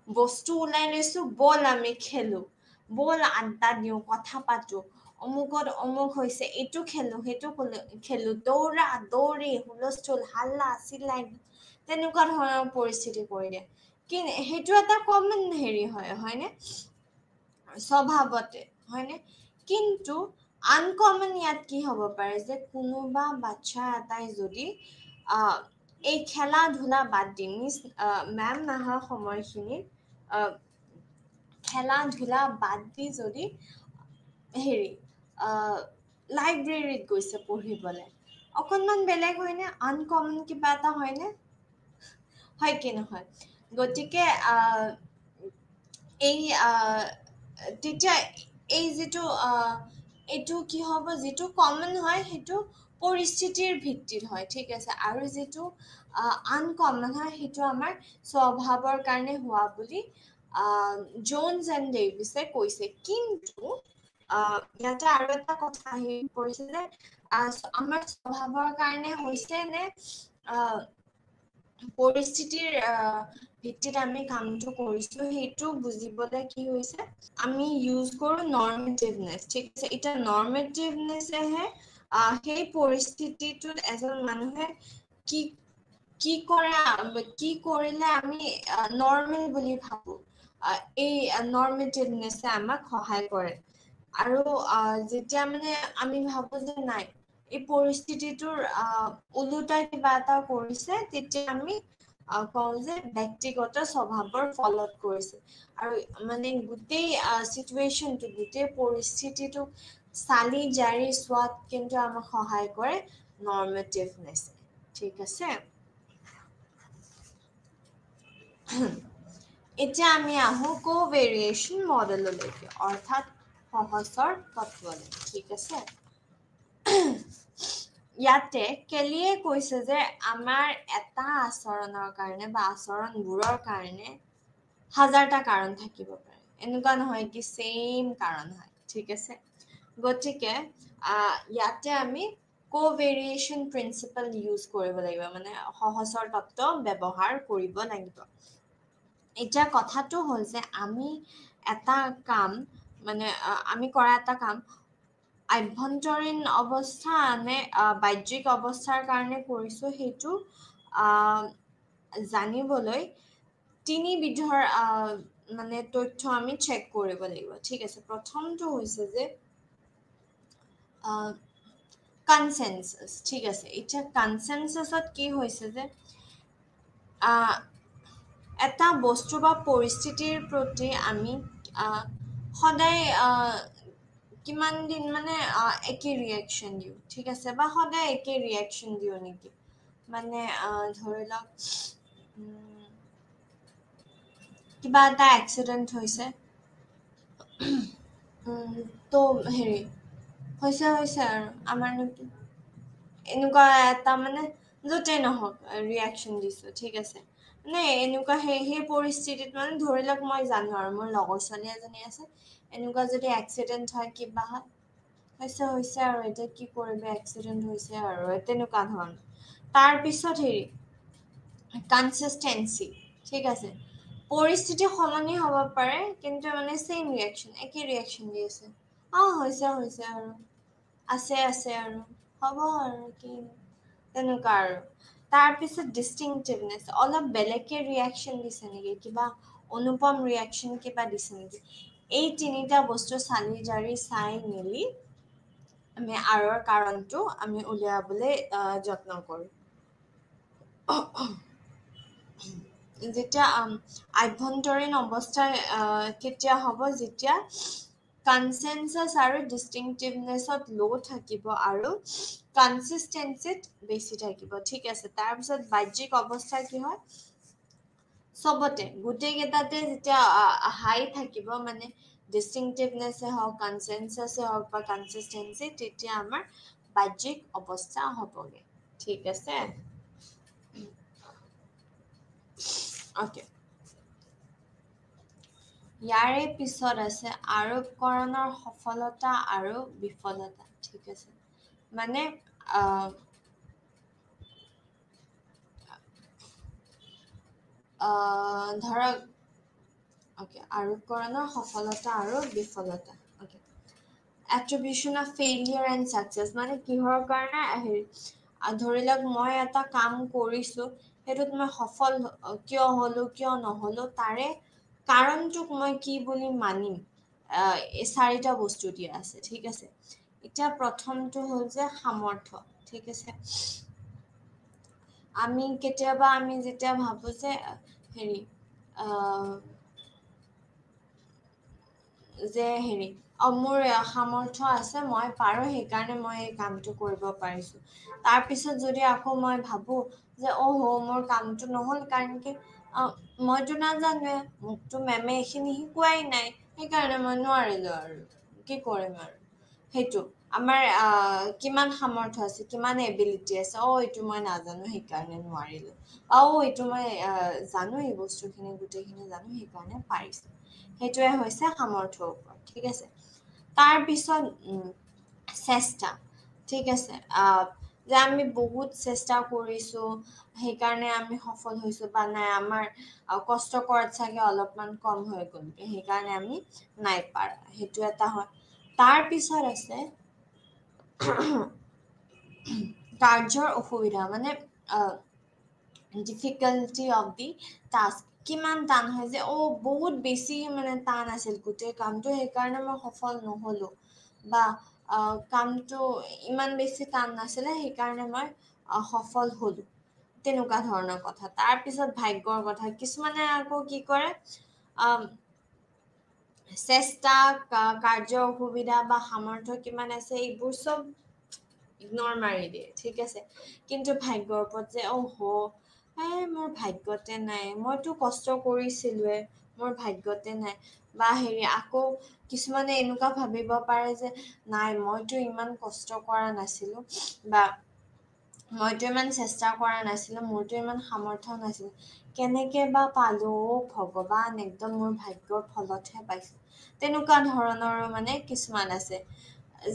বস্তু ওলাই লৈছো বল আমি খেলো বল আড্ডা দিওঁ কথা পাতো অমুকত অমুক হৈছে এইটো খেলো সেইটো খেলো দৌৰা দৌৰি হুলস্থুল হাল্লা চিল্লাই তেনেকুৱা ধৰণৰ পৰিস্থিতি কৰি দিয়ে কিন্তু সেইটো এটা কমন হেৰি হয় হয়নে স্বভাৱতে হয়নে কিন্তু আনকমন ইয়াত কি হ'ব পাৰে যে কোনোবা বাচ্চা এটাই যদি এই খেলা ধূলা বাদ দি মেম নাহা সময়খিনিত খেলা ধূলা বাদ দি যদি হেৰি লাইব্ৰেৰীত গৈছে পঢ়িবলৈ অকণমান বেলেগ হয়নে আনকমন কিবা এটা হয়নে হয় কি নহয় গতিকে এই তেতিয়া এই যিটো এইটো কি হ'ব যিটো কমন হয় সেইটো পৰিস্থিতিৰ ভিত্তিত হয় ঠিক আছে আৰু যিটো আনকমন হয় সেইটো আমাৰ স্বভাৱৰ কাৰণে হোৱা বুলি জোনছ এণ্ড ডেভিছে কৈছে কিন্তু ইয়াতে আৰু এটা কথা আহি পৰিছে যে আমাৰ স্বভাৱৰ কাৰণে হৈছে নে পৰিস্থিতিৰ ভিত্তিত আমি কামটো কৰিছো সেইটো বুজিবলৈ কি হৈছে আমি ইউজ কৰো নৰ্মেটিভনেছ ঠিক আছে এতিয়া নৰ্মেটিভনেছেহে সেই পৰিস্থিতিটোত এজন মানুহে কি কি কৰা কি কৰিলে আমি নৰ্মেল বুলি ভাবো এই নৰ্মেটিভনেছে আমাক সহায় কৰে আৰু যেতিয়া মানে আমি ভাবো যে নাই এই পৰিস্থিতিটোৰ ওলোটাই কিবা এটা কৰিছে তেতিয়া আমি কওঁ যে ব্যক্তিগত স্বভাৱৰ ফলত কৰিছে আৰু মানে গোটেই চিটুৱেশ্যনটো গোটেই পৰিস্থিতিটো চালি জাৰি চোৱাত কিন্তু আমাক সহায় কৰে নৰ্মেটিভনেছে ঠিক আছে এতিয়া আমি আহো কোভেৰিয়েশ্যন মডেললৈকে অৰ্থাৎ সহজৰ তত্ত্বলৈ ঠিক আছে ইয়াতে কেলিয়ে কৈছে যে আমাৰ এটা আচৰণৰ কাৰণে বা আচৰণবোৰৰ কাৰণে হাজাৰটা কাৰণ থাকিব পাৰে এনেকুৱা নহয় কি চেম কাৰণ হয় ঠিক আছে গতিকে ইয়াতে আমি কোভেৰিয়েশ্যন প্ৰিন্সিপল ইউজ কৰিব লাগিব মানে সহজৰ তত্ত্ব ব্যৱহাৰ কৰিব লাগিব এতিয়া কথাটো হ'ল যে আমি এটা কাম মানে আমি কৰা এটা কাম আভ্যন্তৰীণ অৱস্থা নে বাহ্যিক অৱস্থাৰ কাৰণে কৰিছো সেইটো জানিবলৈ তিনিবিধৰ মানে তথ্য আমি চেক কৰিব লাগিব ঠিক আছে প্ৰথমটো হৈছে যে কনচেনচাছ ঠিক আছে এতিয়া কনচেনচাছত কি হৈছে যে এটা বস্তু বা পৰিস্থিতিৰ প্ৰতি আমি সদায় কিমান দিন মানে একে ৰিয়েকশ্যন দিওঁ ঠিক আছে বা সদায় একে ৰিয়েকশ্যন দিওঁ নেকি মানে ধৰি লওক কিবা এটা এক্সিডেণ্ট হৈছে তো হেৰি হৈছে আৰু আমাৰনো কি এনেকুৱা এটা মানে য'তে নহওক ৰিয়েকশ্যন দিছোঁ ঠিক আছে মানে এনেকুৱা সেই পৰিস্থিতিত মানে ধৰি লওক মই জানো আৰু মোৰ লগৰ ছোৱালী এজনী আছে এনেকুৱা যদি এক্সিডেণ্ট হয় কিবা হৈছে আৰু এতিয়া কি কৰিবি এক্সিডেণ্ট হৈছে আৰু তেনেকুৱা ধৰণৰ তাৰপিছত হেৰি কনচিষ্টেঞ্চি ঠিক আছে পৰিস্থিতি সলনি হ'ব পাৰে কিন্তু মানে চেম ৰিয়েকশ্যন একে ৰিয়েকশ্যন দি আছে হৈছে আৰু আছে আৰু হ'ব আৰু কি তেনেকুৱা আৰু তাৰপিছত ডিষ্টিংটিভনেছ অলপ বেলেগকে ৰিয়েকশ্যন দিছে নেকি কিবা অনুপম ৰিয়েকশ্যন কিবা দিছে নেকি এই তিনিটা বস্তু চালি জাৰি চাই মেলি আমি আৰৰ কাৰণটো আমি উলিয়াবলৈ যত্ন কৰোঁ। যেতিয়া আভ্যন্তৰীণ অৱস্থা কেতিয়া হ'ব, যেতিয়া কনচেনচাছ আৰু ডিষ্টিংটিভনেছত ল' থাকিব আৰু কনচিষ্টেঞ্চিত বেছি থাকিব। ঠিক আছে, তাৰপিছত বাহ্যিক অৱস্থা কি হয়, চবতে গোটেইকেইটাতে যেতিয়া হাই থাকিব, মানে ডিষ্টিংটিভনেছে হওক, কনচেনচাছে হওক বা কনচিষ্টেঞ্চি, তেতিয়া আমাৰ বাহ্যিক অৱস্থা হ'বগে। ঠিক আছে, অ'কে। ইয়াৰে পিছত আছে আৰোপকৰণৰ সফলতা আৰু বিফলতা। ঠিক আছে, মানে ধৰক অ'কে, আৰোপকৰণৰ সফলতা আৰু বিফলতা। Okay, attribution of failure and success, মানে কিহৰ কাৰণে ধৰি লওক মই এটা কাম কৰিছো, সেইটোত মই সফল কিয় হলো কিয় নহলো, তাৰে কাৰণটোক মই কি বুলি মানিম, এই চাৰিটা বস্তু দিয়া আছে। ঠিক আছে, এতিয়া প্ৰথমটো হ'ল যে সামৰ্থ্য। ঠিক আছে, আমি কেতিয়াবা আমি যেতিয়া ভাবো যে হেৰি মোৰ সামৰ্থ্য আছে, মই পাৰো, সেইকাৰণে মই এই কামটো কৰিব পাৰিছো। তাৰপিছত যদি আকৌ মই ভাবো যে মোৰ কামটো নহ'ল, কাৰণ কি মইতো নাজানোৱে, মোকতো মেমে এইখিনি শিকোৱাই নাই, সেইকাৰণে মই নোৱাৰিলো, আৰু কি কৰিম আৰু। সেইটো আমাৰ কিমান সামৰ্থ্য আছে, কিমান এবিলিটি আছে, এইটো মই নাজানো সেইকাৰণে নোৱাৰিলো, এইটো মই জানো, এই বস্তুখিনি গোটেইখিনি জানো, সেইকাৰণে পাৰিছো। সেইটোৱে হৈছে সামৰ্থ্যৰ ওপৰত। ঠিক আছে, তাৰপিছত চেষ্টা। ঠিক আছে, যে আমি বহুত চেষ্টা কৰিছো, সেইকাৰণে আমি সফল হৈছো, বা নাই আমাৰ কষ্ট কৰাত চাগে অলপমান কম হৈ গ'ল, সেইকাৰণে আমি নাই পাৰা, সেইটো এটা হয়। তাৰ পিছত আছে কাৰ্যৰ অসুবিধা, মানে ডিফিকাল্টি অফ দি টাস্ক, কিমান টান হয়, যে বহুত বেছি মানে টান আছিল গোটেই কামটো, সেইকাৰণে মই সফল নহলো, বা কামটো ইমান বেছি টান নাছিলে, সেইকাৰণে মই সফল হলো, তেনেকুৱা ধৰণৰ কথা। তাৰ পিছত ভাগ্যৰ কথা, কিছুমানে আকৌ কি কৰে, চেষ্টা, কাৰ্যৰ অসুবিধা বা সামৰ্থ্য কিমান আছে, এইবোৰ চব ইগনৰ মাৰি দিয়ে। ঠিক আছে, কিন্তু ভাগ্যৰ ওপৰত যে মোৰ ভাগ্যতে নাই, মইতো কষ্ট কৰিছিলোৱে, মোৰ ভাগ্যতে নাই, বা আকৌ কিছুমানে এনেকুৱা ভাবিব পাৰে যে নাই, মইতো ইমান কষ্ট কৰা নাছিলো, বা মইতো ইমান চেষ্টা কৰা নাছিলো, মোৰতো ইমান সামৰ্থ্য নাছিল, কেনেকে বা পালো, ভগৱান, একদম মোৰ ভাগ্যৰ ফলতহে পাইছো। তেনেকুৱা ধৰণৰো মানে কিছুমান আছে,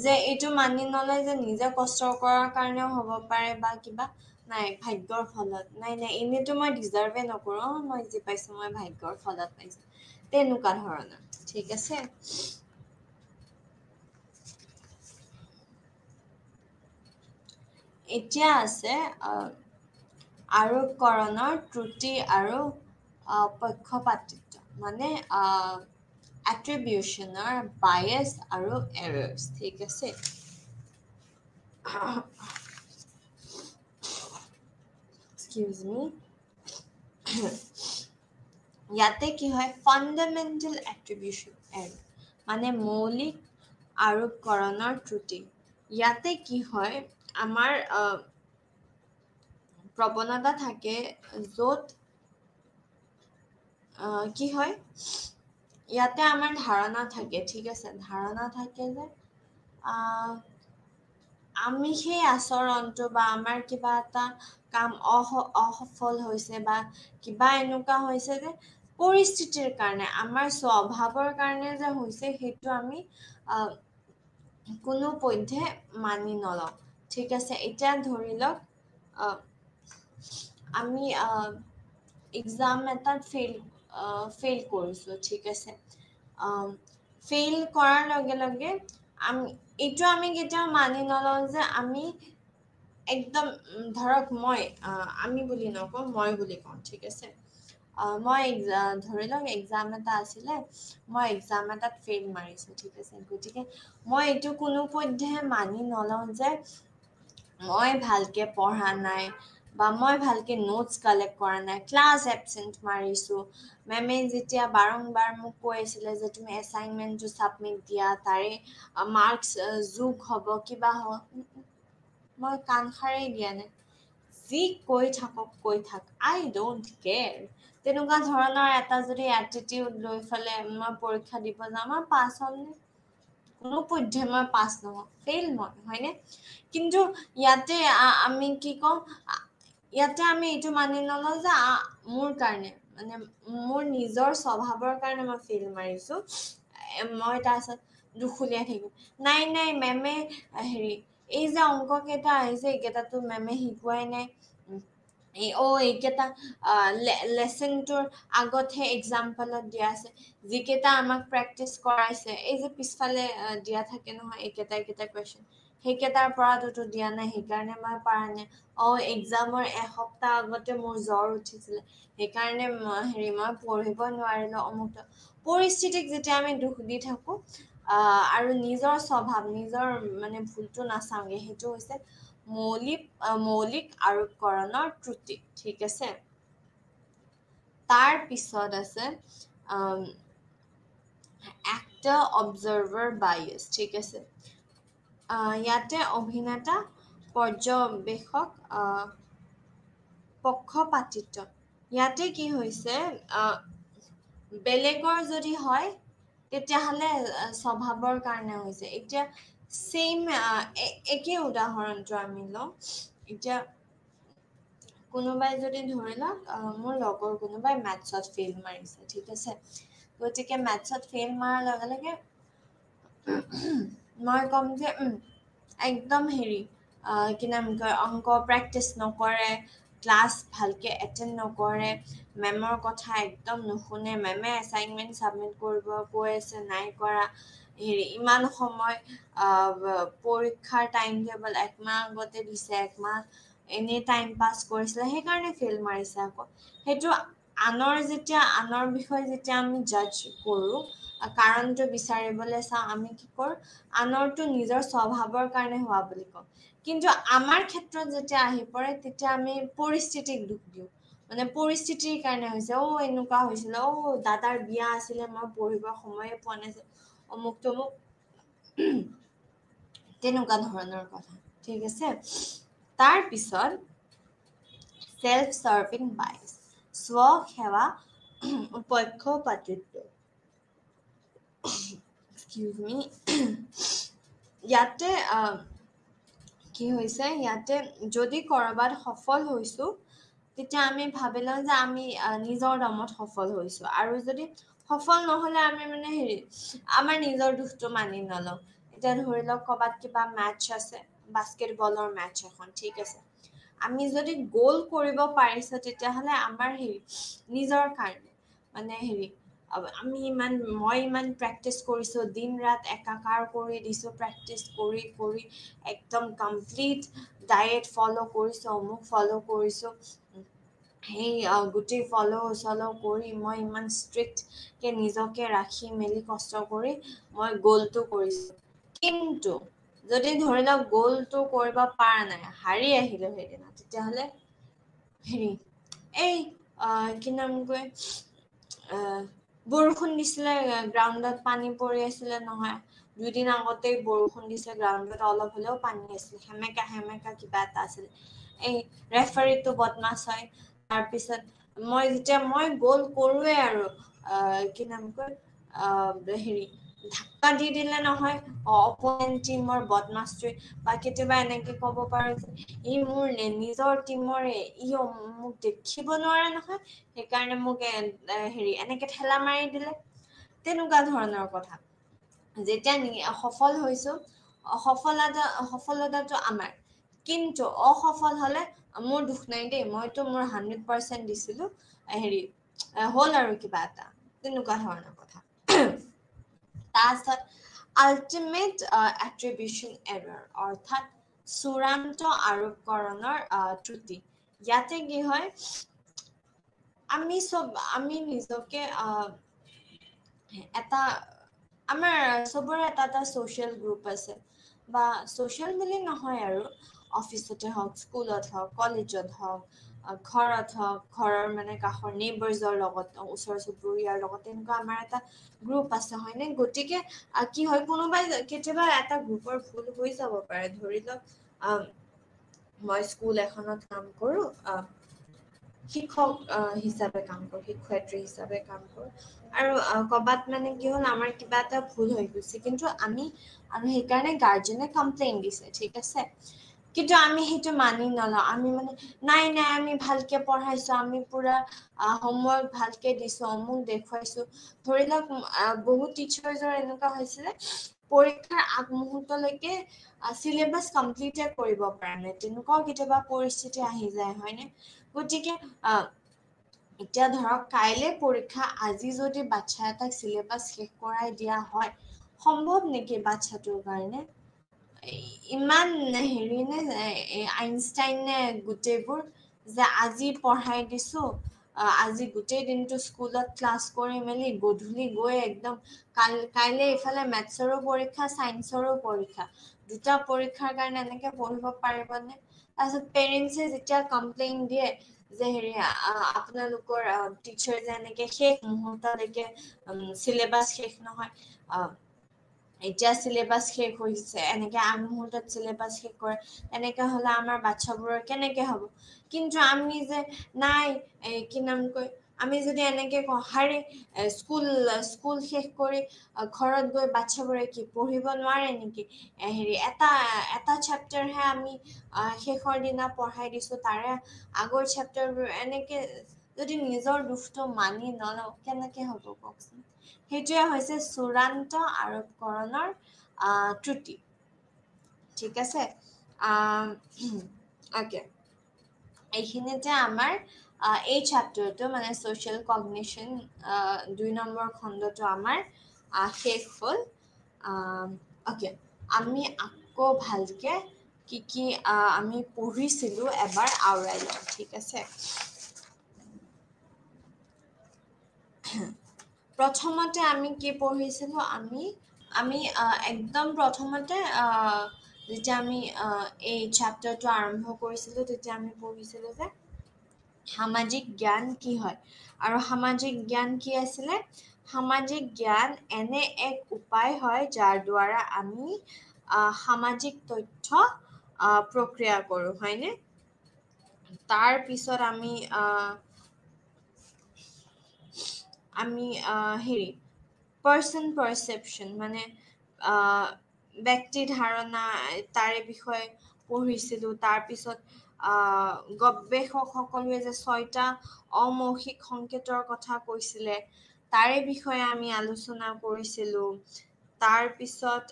যে এইটো মানি নলয় যে নিজে কষ্ট কৰাৰ কাৰণেও হ'ব পাৰে, বা কিবা নাই ভাগ্যৰ ফলত, নাই এনেইতো মই ডিজাৰ্ভে নকৰো, মই যি পাইছো মই ভাগ্যৰ ফলত পাইছো, তেনেকুৱা ধৰণৰ। ঠিক আছে, এতিয়া আছে আৰোপকৰণৰ ত্ৰুটি আৰু পক্ষপাতিত্ব, মানে attributionৰ bias আৰু errors। ঠিক আছে, এক্সকিউজ মি, ইয়াতে কি হয়, ফাণ্ডামেণ্টেল এট্ৰিবিউশ্যন এৰৰ, মানে মৌলিক আৰোপকৰণৰ ত্ৰুটি। ইয়াতে কি হয়, আমাৰ প্ৰৱণতা থাকে, য'ত কি হয়, ইয়াতে আমাৰ ধাৰণা থাকে। ঠিক আছে, ধাৰণা থাকে যে আমি সেই আচৰণটো, বা আমাৰ কিবা এটা কাম অসফল হৈছে, বা কিবা এনেকুৱা হৈছে যে পৰিস্থিতিৰ কাৰণে, আমাৰ স্বভাৱৰ কাৰণে যে হৈছে, সেইটো আমি কোনো পধ্যে মানি নলওঁ। ঠিক আছে, এতিয়া ধৰি লওক আমি এক্সাম এটাত ফেইল কৰিছো। ঠিক আছে, ফেইল কৰাৰ লগে লগে এইটো আমি কেতিয়াও মানি নলওঁ যে আমি একদম, ধৰক আমি বুলি নকওঁ, মই বুলি কওঁ। ঠিক আছে, মই ধৰি লওক এক্সাম এটা আছিলে, মই এক্সাম এটাত ফেইল মাৰিছোঁ, ঠিক আছে। গতিকে মই এইটো কোনোপধ্যে মানি নলওঁ যে মই ভালকে পঢ়া নাই বা মই ভালকে নোটছ কালেক্ট কৰা নাই, ক্লাছ এবচেণ্ট মাৰিছোঁ। মেমে যেতিয়া বাৰম্বাৰ মোক কৈ আছিলে যে তুমি এছাইনমেণ্টটো ছাবমিট দিয়া, তাৰে মাৰ্কছ যোগ হ'ব, কিবা হ'ব, মই কাণসাৰেই দিয়া নাই। যি কৈ থাকক কৈ থাক, আই ডোণ্ট কেয়াৰ। তেনেকুৱা ধৰণৰ এটা যদি এটিটিউড লৈ পেলাই মই পৰীক্ষা দিব যাওঁ, মই পাছ হ'মনে? কোনোপধ্যে মই পাছ নহওঁ, ফেইল মই, হয়নে? কিন্তু ইয়াতে আমি কি কওঁ, ইয়াতে আমি এইটো মানি নলওঁ যে মোৰ কাৰণে, মানে মোৰ নিজৰ স্বভাৱৰ কাৰণে মই ফেইল মাৰিছোঁ, মই তাৰপিছত দুখ উলিয়াই থাকিম। নাই নাই মেমে এই যে অংক কেইটা আহিছে এইকেইটাতো মেমে শিকোৱাই নাই, এইকেইটা লেচনটোৰ আগতহে এক্সাম্পলত দিয়া আছে, যিকেইটা আমাক প্ৰেক্টিচ কৰাইছে, এই যে পিছফালে দিয়া থাকে নহয় এইকেইটা কুৱেশ্যন, সেইকেইটাৰ পৰাতো দিয়া নাই, সেইকাৰণে মই পাৰা নাই। এক্সামৰ এসপ্তাহ আগতে মোৰ জ্বৰ উঠিছিলে, সেইকাৰণে মই পঢ়িব নোৱাৰিলো, অমুক। পৰিস্থিতিক যেতিয়া আমি দুখ দি থাকো আৰু নিজৰ স্বভাৱ, নিজৰ মানে ভুলটো নাচাওঁগে, সেইটো হৈছে মৌলিক আৰোপকৰণৰ ত্ৰুটি, ঠিক আছে। তাৰ পিছত আছে এক্টৰ অবজাৰ্ভাৰ বায়াছ, ঠিক আছে। ইয়াতে অভিনেতা পৰ্যবেক্ষক পক্ষপাতিত্ব। ইয়াতে কি হৈছে, বেলেগৰ যদি হয় তেতিয়াহ'লে স্বভাৱৰ কাৰণে হৈছে। এতিয়া একে উদাহৰণটো আমি লওঁ। এতিয়া কোনোবাই যদি ধৰি লওক মোৰ লগৰ কোনোবাই মেথছত ফেইল মাৰিছে, ঠিক আছে। গতিকে মেথছত ফেইল মাৰাৰ লগে লগে মই ক'ম যে একদম কি নাম কয়, অংক প্ৰেক্টিচ নকৰে, ক্লাছ ভালকে এটেণ্ড নকৰে, মেমৰ কথা একদম নুশুনে, মেমে এছাইনমেণ্ট ছাবমিট কৰিব কৈ আছে নাই কৰা, ইমান সময় পৰীক্ষাৰ টাইম টেবল একমাহ আগতে দিছে, একমাহ এনেই টাইম পাছ কৰিছিলে, সেইকাৰণে ফেইল মাৰিছে। আকৌ সেইটো আনৰ বিষয়ে যেতিয়া আমি জাজ কৰোঁ, কাৰণটো বিচাৰিবলৈ চাওঁ, আমি কি কৰোঁ, আনৰটো নিজৰ স্বভাৱৰ কাৰণে হোৱা বুলি কওঁ। কিন্তু আমাৰ ক্ষেত্ৰত যেতিয়া আহি পৰে তেতিয়া আমি পৰিস্থিতিক দুখ দিওঁ, মানে পৰিস্থিতিৰ কাৰণে হৈছে, এনেকুৱা হৈছিলে, দাদাৰ বিয়া আছিলে মই পঢ়িব সময়ে পোৱা নাছিল, অমুক তমুক, তেনেকুৱা ধৰণৰ কথা, ঠিক আছে। তাৰ পিছত সেলফ সাৰ্ভিং বায়াস, স্বসেৱা পক্ষপাতিত্ব। এক্সকিউজ মি। ইয়াতে কি হৈছে, ইয়াতে যদি কৰবাত সফল হৈছো তেতিয়া আমি ভাবি লওঁ যে আমি নিজৰ দমত সফল হৈছো, আৰু যদি সফল নহলে আমি মানে আমাৰ নিজৰ দুখটো মানি নলওঁ। এতিয়া ধৰি লওক কৰবাত কিবা মেটচ আছে, বাস্কেটবলৰ মেটচ এখন, ঠিক আছে। আমি যদি গ'ল কৰিব পাৰিছো তেতিয়াহ'লে আমাৰ নিজৰ কাৰণে, মানে মই ইমান প্ৰেক্টিচ কৰিছো, দিন ৰাত একাকাৰ কৰি দিছো, প্ৰেক্টিচ কৰি কৰি একদম কমপ্লিট ডায়েট ফ'ল' কৰিছো, অমুক ফ'ল' কৰিছো, গোটেই ফ'ল' কৰি মই ইমান ষ্ট্ৰিক্টকে নিজকে ৰাখি মেলি কষ্ট কৰি মই গ'লটো কৰিছো। কিন্তু যদি ধৰি লওক গ'লটো কৰিব পৰা নাই, হাৰি আহিলো সেইদিনা, তেতিয়াহ'লে কি নাম কয়, বৰষুণ দিছিলে, গ্ৰাউণ্ডত পানী পৰি আছিলে নহয়, 2 দিন আগতেই বৰষুণ দিছে, গ্ৰাউণ্ডত অলপ হলেও পানী আছিল, সেমেকা কিবা এটা আছিল, ৰেফাৰীটো বদমাছ হয়। তাৰপিছত মই গ'ল কৰোৱে আৰু কি নাম কয়, ধাক্কা দি দিলে নহয় অপনেণ্ট টিমৰ বদমাছটোৱে, বা কেতিয়াবা এনেকে ক'ব পাৰো যে মোৰ নিজৰ টিমৰে মোক দেখিব নোৱাৰে নহয়, সেইকাৰণে মোক এনেকে ঠেলা মাৰি দিলে, তেনেকুৱা ধৰণৰ কথা। যেতিয়া সফল হৈছো, সফলতাটো আমাৰ, কিন্তু অসফল হলে মোৰ দুখ নাই দেই, মইতো মোৰ 100% দিছিলো, হ'ল আৰু কিবা এটা, তেনেকুৱা ধৰণৰ কথা। তাৰপিছত আল্টিমেট এট্ৰিবিউচন এৰৰ, অৰ্থাৎ চূড়ান্ত আৰোপকৰণৰ ত্ৰুটি। ইয়াতে কি হয়, আমি নিজকে এটা আমাৰ চবৰে এটা social group আছে বা social বুলি নহয় আৰু অফিচতে হওক স্কুলত হওক কলেজত হওক ঘৰত হওক ঘৰৰ মানে কাষৰ নেইবাৰ্ছৰ লগত ওচৰ চুবুৰীয়াৰ লগত তেনেকুৱা আমাৰ এটা গ্ৰুপ আছে হয়নে গতিকে কি হয় কোনোবাই কেতিয়াবা এটা গ্ৰুপৰ ভুল হৈ যাব পাৰে ধৰি লওক মই স্কুল এখনত কাম কৰো শিক্ষক হিচাপে কাম কৰো শিক্ষয়িত্ৰী হিচাপে কাম কৰো আৰু কবাত মানে কি হ'ল আমাৰ কিবা এটা ভুল হৈ গৈছে কিন্তু আমি আৰু সেইকাৰণে গাৰ্জেনে কমপ্লেইন দিছে ঠিক আছে কিন্তু আমি সেইটো মানি নলওঁ আমি মানে নাই আমি ভালকে পঢ়াইছো আমি পুৰা হোমৱৰ্ক ভালকে দিছো অমুক দেখুৱাইছো ধৰি লওক বহুত টিচাৰ্ছৰ এনেকুৱা হৈছিলে পৰীক্ষাৰ আগমুহূৰ্তলৈকে চিলেবাছ কমপ্লিটে কৰিব পৰা নাই তেনেকুৱাও কেতিয়াবা পৰিস্থিতি আহি যায় হয়নে গতিকে এতিয়া ধৰক কাইলে পৰীক্ষা আজি যদি বাচ্ছা এটাক চিলেবাছ শেষ কৰাই দিয়া হয় সম্ভৱ নেকি বাচ্ছাটোৰ কাৰণে ইমান হেৰি নে আইনষ্টাইন নে গোটেইবোৰ যে আজি পঢ়াই দিছো আজি গোটেই দিনটো স্কুলত ক্লাছ কৰি মেলি গধূলি গৈ একদম কাইলে ইফালে মেথছৰো পৰীক্ষা চাইন্সৰো পৰীক্ষা দুটা পৰীক্ষাৰ কাৰণে এনেকে পঢ়িব পাৰিবনে তাৰপিছত পেৰেণ্টছে যেতিয়া কমপ্লেইন দিয়ে যে হেৰি আপোনালোকৰ টিচাৰ যে এনেকে শেষ মুহূৰ্তলৈকে চিলেবাছ শেষ নহয় এতিয়া চিলেবাছ শেষ হৈছে এনেকে আগমুহূৰ্তত চিলেবাছ শেষ কৰে এনেকে হলে আমাৰ বাচ্ছাবোৰৰ কেনেকে হ'ব কিন্তু আমি যে নাই কি নাম কয় আমি যদি এনেকে কওঁ হাৰে স্কুল শেষ কৰি ঘৰত গৈ বাচ্ছাবোৰে কি পঢ়িব নোৱাৰে নেকি হেৰি এটা চেপ্টাৰহে আমি শেষৰ দিনা পঢ়াই দিছো তাৰে আগৰ চেপ্টাৰবোৰ এনেকে যদি নিজৰ দুখটো মানি নলওঁ কেনেকে হ'ব কওকচোন সেইটোৱে হৈছে চূড়ান্ত আৰোপকৰণৰ ত্ৰুটি ঠিক আছে অকে এইখিনিতে আমাৰ এই চেপ্টাৰটো মানে ছ'চিয়েল কগনিশ্যন 2 নম্বৰ খণ্ডটো আমাৰ শেষ হ'ল অকে আমি আকৌ ভালকে কি আমি পঢ়িছিলো এবাৰ আওৰাই লওঁ ঠিক আছে প্ৰথমতে আমি কি পঢ়িছিলো আমি একদম প্ৰথমতে যেতিয়া আমি এই চেপ্টাৰটো আৰম্ভ কৰিছিলো তেতিয়া আমি পঢ়িছিলো যে সামাজিক জ্ঞান কি হয় আৰু সামাজিক জ্ঞান কি আছিলে সামাজিক জ্ঞান এনে এক উপায় হয় যাৰ দ্বাৰা আমি সামাজিক তথ্য প্ৰক্ৰিয়া কৰো হয়নে তাৰ পিছত আমি হেৰি পাৰ্চন পাৰচেপশ্যন মানে ব্যক্তি ধাৰণা তাৰে বিষয়ে পঢ়িছিলো তাৰপিছত গৱেষকসকলে যে 6টা অমৌখিক সংকেতৰ কথা কৈছিলে তাৰে বিষয়ে আমি আলোচনা কৰিছিলো তাৰ পিছত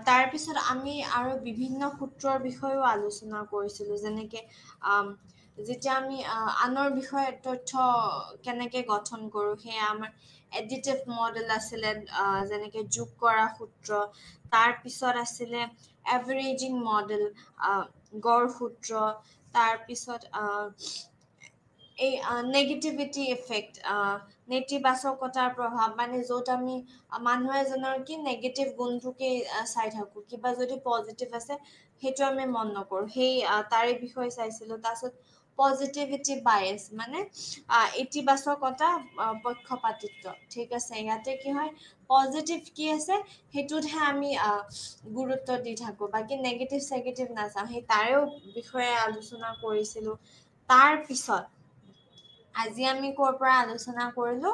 তাৰপিছত আমি আৰু বিভিন্ন সূত্ৰৰ বিষয়েও আলোচনা কৰিছিলো যেনেকে যেতিয়া আমি আনৰ বিষয়ে তথ্য কেনেকে গঠন কৰো সেয়া আমাৰ এডিটিভ মডেল আছিলে যেনেকে যোগ কৰা সূত্ৰ তাৰ পিছত আছিলে এভাৰেজিং মডেল গড় সূত্ৰ তাৰপিছত এই নেগেটিভিটি ইফেক্ট নেতিবাচকতাৰ প্ৰভাৱ মানে য'ত আমি মানুহ এজনৰ কি নেগেটিভ গুণটোকে চাই থাকো কিবা যদি পজিটিভ আছে সেইটো আমি মন নকৰো সেই তাৰে বিষয়ে চাইছিলো তাৰপিছত পজিটিভিটি বায়েচ মানে ইতিবাচকতা পক্ষপাতিত্ব ঠিক আছে ইয়াতে কি হয় পজিটিভ কি আছে সেইটোতহে আমি গুৰুত্ব দি থাকো বাকী নেগেটিভ চেগেটিভ নাচাওঁ সেই তাৰেও বিষয়ে আলোচনা কৰিছিলো তাৰ পিছত আজি আমি ক'ৰ পৰা আলোচনা কৰিলো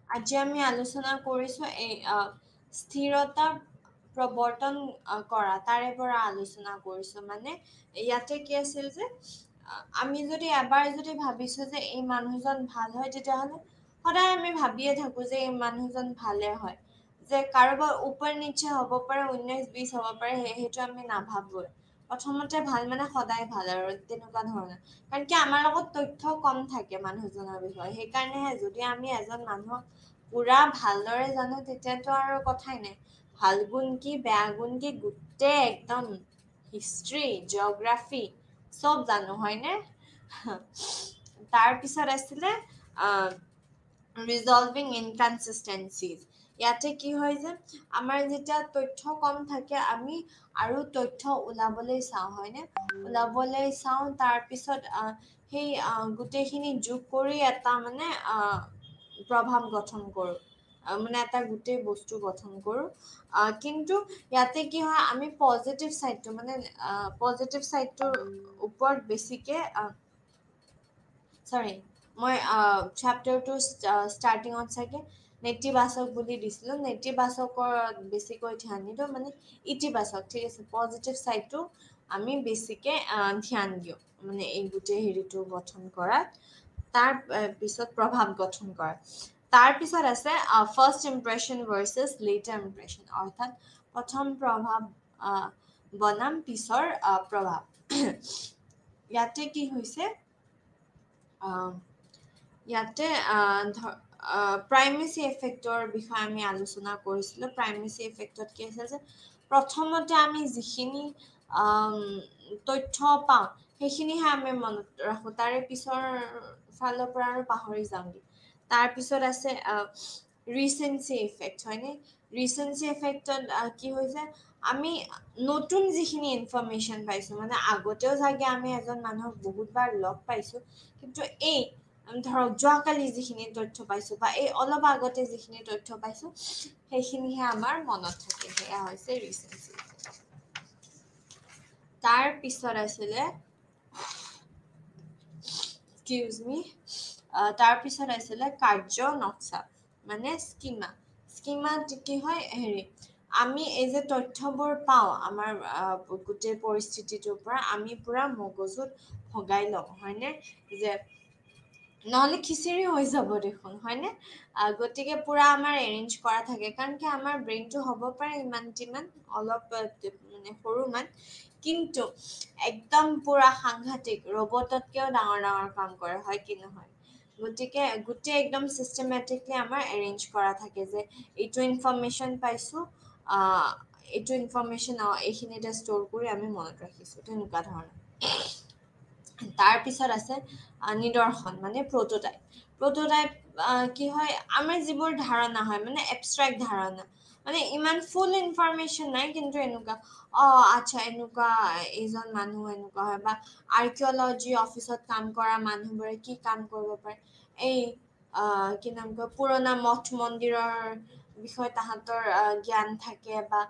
আজি আমি আলোচনা কৰিছো এই স্থিৰতা প্ৰৱৰ্তন কৰা তাৰে পৰা আলোচনা কৰিছো মানে ইয়াতে কি আছিল যে আমি যদি এবাৰ যদি ভাবিছো যে এই মানুহজন ভাল হয় তেতিয়াহ'লে সদায় আমি ভাবিয়ে থাকো যে এই মানুহজন ভালে হয় যে কাৰোবাৰ ওপৰ নিচে হ'ব পাৰে 19-20 হ'ব পাৰে সেইটো আমি নাভাবোৱে প্ৰথমতে ভাল মানে সদায় ভাল আৰু তেনেকুৱা ধৰণৰ কাৰণ কি আমাৰ লগত তথ্য কম থাকে মানুহজনৰ বিষয়ে সেইকাৰণেহে যদি আমি এজন মানুহক পুৰা ভালদৰে জানো তেতিয়াতো আৰু কথাই নাই ভাল গুণ কি বেয়া গুণ কি গোটেই একদম হিষ্ট্ৰী জিঅ'গ্ৰাফি চব জানো হয়নে তাৰপিছত আছিলে resolving inconsistencies ইয়াতে কি হয় যে আমাৰ যেতিয়া তথ্য কম থাকে আমি আৰু তথ্য ওলাবলৈ চাওঁ হয়নে ওলাবলৈ চাওঁ তাৰপিছত সেই গোটেইখিনি যোগ কৰি এটা মানে প্ৰভাৱ গঠন কৰোঁ মানে এটা গোটেই বস্তু গঠন কৰোঁ কিন্তু ইয়াতে কি হয় আমি পজিটিভ চাইডটো মানে পজিটিভ চাইডটোৰ ওপৰত বেছিকে চৰি মই চেপ্টাৰটো ষ্টাৰ্টিঙত চাগে নেতিবাচক বুলি দিছিলোঁ নেতিবাচকৰ বেছিকৈ ধ্যান নিদিওঁ মানে ইতিবাচক ঠিক আছে পজিটিভ চাইডটো আমি বেছিকে ধ্যান দিওঁ মানে এই গোটেই হেৰিটো গঠন কৰাত তাৰ পিছত প্ৰভাৱ গঠন কৰা তাৰপিছত আছে first impression versus letter impression অৰ্থাৎ প্ৰথম প্ৰভাৱ বনাম পিছৰ প্ৰভাৱ ইয়াতে কি হৈছে ইয়াতে প্ৰাইমেচি এফেক্টৰ বিষয়ে আমি আলোচনা কৰিছিলোঁ প্ৰাইমেচি এফেক্টত কি আছে যে প্ৰথমতে আমি যিখিনি তথ্য পাওঁ সেইখিনিহে আমি মনত ৰাখোঁ তাৰে পিছৰ ফালৰ পৰা আৰু পাহৰি যাওঁগৈ তাৰপিছত আছে ৰিচেঞ্চি ইফেক্ট হয়নে ৰিচেঞ্চি এফেক্টত কি হৈছে আমি নতুন যিখিনি ইনফৰমেশ্যন পাইছোঁ মানে আগতেও চাগে আমি এজন মানুহক বহুতবাৰ লগ পাইছোঁ কিন্তু এই ধৰক যোৱাকালি যিখিনি তথ্য পাইছোঁ বা এই অলপ আগতে যিখিনি তথ্য পাইছোঁ সেইখিনিহে আমাৰ মনত থাকে সেয়া হৈছে ৰিচেঞ্চি তাৰ পিছত আছিলে এক্সকিউজ মি তাৰপিছত আছিলে কাৰ্য নক্সা মানে স্কিমাত কি হয় হেৰি আমি এই যে তথ্যবোৰ পাওঁ আমাৰ গোটেই পৰিস্থিতিটোৰ পৰা আমি পুৰা মগজুত ভগাই লওঁ হয়নে যে নহ'লে খিচিৰি হৈ যাব দেখোন হয়নে গতিকে পুৰা আমাৰ এৰেঞ্জ কৰা থাকে কাৰণ কি আমাৰ ব্ৰেইনটো হ'ব পাৰে ইমান যিমান অলপ মানে সৰু মান কিন্তু একদম পুৰা সাংঘাতিক ৰবটতকেও ডাঙৰ ডাঙৰ কাম কৰে হয় কি নহয় গতিকে গোটেই একদম চিষ্টেমেটিকলি আমাৰ এৰেঞ্জ কৰা থাকে যে এইটো ইনফৰমেশ্যন পাইছোঁ এইটো ইনফৰমেশ্যন এইখিনিতে ষ্ট'ৰ কৰি আমি মনত ৰাখিছোঁ তেনেকুৱা ধৰণৰ তাৰপিছত আছে নিদৰ্শন মানে প্ৰটোটাইপ কি হয় আমাৰ যিবোৰ ধাৰণা হয় মানে এবষ্ট্ৰেক্ট ধাৰণা মানে ইমান ফুল ইনফৰমেশ্যন নাই কিন্তু এনেকুৱা আচ্ছা এনেকুৱা এইজন মানুহ এনেকুৱা হয় বা আৰ্কিঅলজি অফিচত কাম কৰা মানুহবোৰে কি কাম কৰিব পাৰে এই কি নাম কয় পুৰণা মঠ মন্দিৰৰ বিষয়ে তাহাঁতৰ জ্ঞান থাকে বা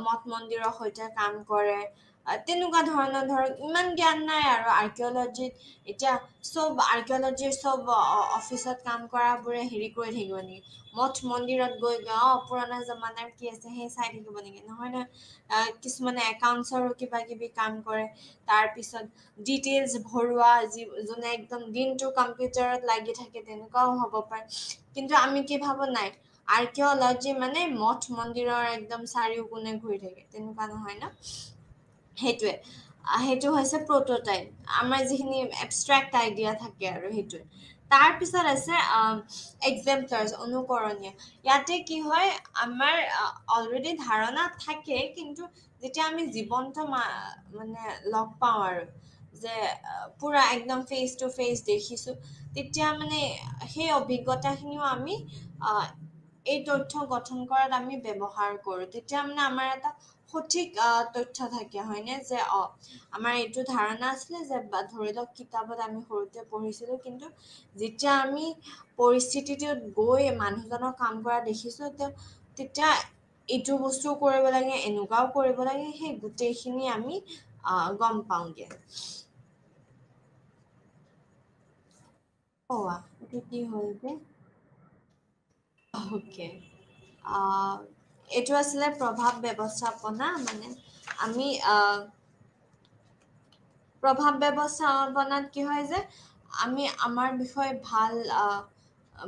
মঠ মন্দিৰৰ সৈতে কাম কৰে তেনেকুৱা ধৰণৰ ধৰক ইমান জ্ঞান নাই আৰু আৰ্কিঅলজিত এতিয়া চব আৰ্কিঅলজিৰ চব অফিচত কাম কৰাবোৰে হেৰি কৰি থাকিব নেকি মঠ মন্দিৰত গৈ পুৰণা জামানাৰ কি আছে সেই চাই থাকিব নেকি নহয় নহয় কিছুমানে একাউণ্টছৰো কিবা কিবি কাম কৰে তাৰপিছত ডিটেইলছ ভৰোৱা যোনে একদম দিনটো কম্পিউটাৰত লাগি থাকে তেনেকুৱাও হ'ব পাৰে কিন্তু আমি কি ভাবো নাই আৰ্কিঅলজি মানে মঠ মন্দিৰৰ একদম চাৰিওকোণে ঘূৰি থাকে তেনেকুৱা নহয় ন সেইটো হৈছে প্ৰটোটাইপ আমাৰ যিখিনি এবষ্ট্ৰেক্ট আইডিয়া থাকে আৰু সেইটোৱে তাৰপিছত আছে এক্সাম্পলাৰ্ছ অনুকৰণীয় ইয়াতে কি হয় আমাৰ অলৰেডি ধাৰণা থাকে কিন্তু যেতিয়া আমি জীৱন্ত মানে লগ পাওঁ আৰু যে পুৰা একদম ফেচ টু ফেচ দেখিছোঁ তেতিয়া মানে সেই অভিজ্ঞতাখিনিও আমি এই তথ্য গঠন কৰাত আমি ব্যৱহাৰ কৰোঁ তেতিয়া মানে আমাৰ এটা সঠিক তথ্য থাকে হয়নে যে আমাৰ এইটো ধাৰণা আছিলে যে ধৰি লওক কিতাপত আমি সৰুতে পঢ়িছিলোঁ কিন্তু যেতিয়া আমি পৰিস্থিতিটোত গৈ মানুহজনক কাম কৰা দেখিছোঁ তেতিয়া এইটো বস্তু কৰিব লাগে এনেকুৱাও কৰিব লাগে সেই গোটেইখিনি আমি গম পাওঁগে এইটো কি হ'ল যে অ'কে এইটো আছিলে প্ৰভাৱ ব্যৱস্থাপনা মানে আমি প্ৰভাৱ ব্যৱস্থাপনাত কি হয় যে আমি আমাৰ বিষয়ে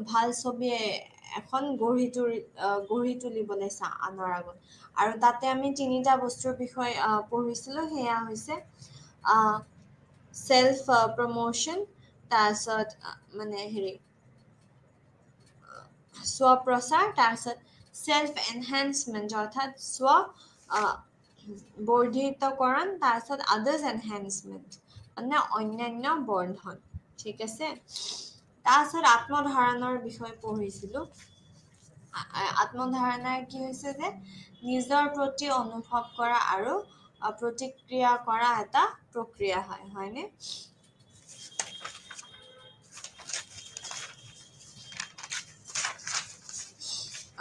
ভাল ছবি এখন গঢ়ি তুলিবলৈ চাওঁ আনৰ আগত আৰু তাতে আমি তিনিটা বস্তুৰ বিষয়ে পঢ়িছিলোঁ সেয়া হৈছে চেল্ফ প্ৰমোশ্যন তাৰপিছত মানে হেৰি স্বপ্ৰচাৰ তাৰপিছত সেলফ এনহেন্সমেন্ট অৰ্থাৎ স্ব বৰ্ধিতকৰণ, তাৰপিছত আদাৰ্ছ এনহেন্সমেন্ট মানে অন্যান্য বৰ্ধন। ঠিক আছে, তাৰপিছত আত্মধাৰণৰ বিষয়ে পঢ়িছিলোঁ। আত্মধাৰণাৰ কি হৈছে যে নিজৰ প্ৰতি অনুভৱ কৰা আৰু প্ৰতিক্ৰিয়া কৰা এটা প্ৰক্ৰিয়া হয়, হয়নে?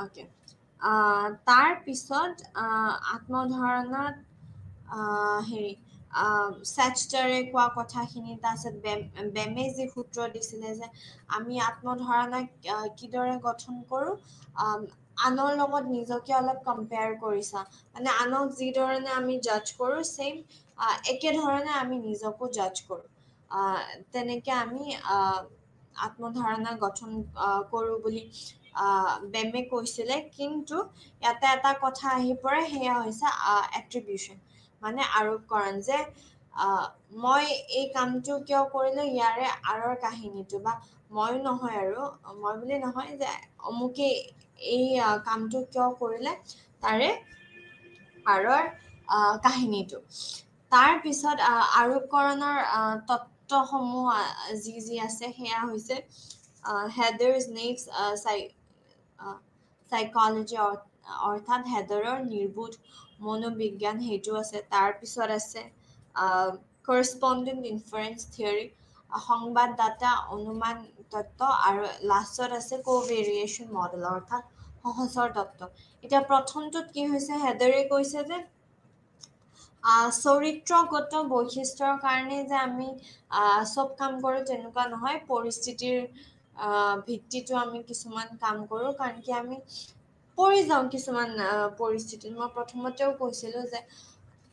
অ'কে, তাৰ পিছত আত্মধাৰণাত হেৰি চেষ্টাৰে কোৱা কথাখিনি, তাৰপিছত বেমে যি সূত্ৰ দিছিলে যে আমি আত্মধাৰণাক কিদৰে গঠন কৰোঁ, আনৰ লগত নিজকে অলপ কম্পেয়াৰ কৰিছা, মানে আনক যিধৰণে আমি জাজ কৰোঁ ছেইম একেধৰণে আমি নিজকো জাজ কৰোঁ, তেনেকে আমি আত্মধাৰণা গঠন কৰোঁ বুলি বেমে কৈছিলে। কিন্তু ইয়াতে এটা কথা আহি পৰে, সেয়া হৈছে এট্ৰিবিউশ্যন, মানে আৰোপকৰণ, যে মই এই কামটো কিয় কৰিলোঁ, ইয়াৰে আঁৰৰ কাহিনীটো, বা ময়ো নহয় আৰু মই বুলি নহয়, যে অমুকে এই কামটো কিয় কৰিলে তাৰে আঁৰৰ কাহিনীটো। তাৰ পিছত আৰোপকৰণৰ তত্ত্বসমূহ যি আছে সেয়া হৈছে হেডাৰ্ছ নেক্সট চাইকলজি, অৰ্থাৎ হেডাৰৰ নিৰ্বোধ মনোবিজ্ঞান, সেইটো আছে। তাৰপিছত আছে কৰস্পণ্ডেণ্ট ইনফাৰেঞ্চ থিয়ৰী, সংবাদদাতা অনুমান তত্ত্ব, আৰু লাষ্টত আছে কোভেৰিয়েশ্যন মডেল, অৰ্থাৎ সহচৰ তত্ত্ব। এতিয়া প্ৰথমটোত কি হৈছে, হেডাৰে কৈছে যে চৰিত্ৰগত বৈশিষ্ট্যৰ কাৰণে যে আমি চব কাম কৰোঁ তেনেকুৱা নহয়, পৰিস্থিতিৰ ভিত্তিতো আমি কিছুমান কাম কৰোঁ, কাৰণ কি আমি পৰি যাওঁ কিছুমান পৰিস্থিতিত। মই প্ৰথমতেও কৈছিলোঁ যে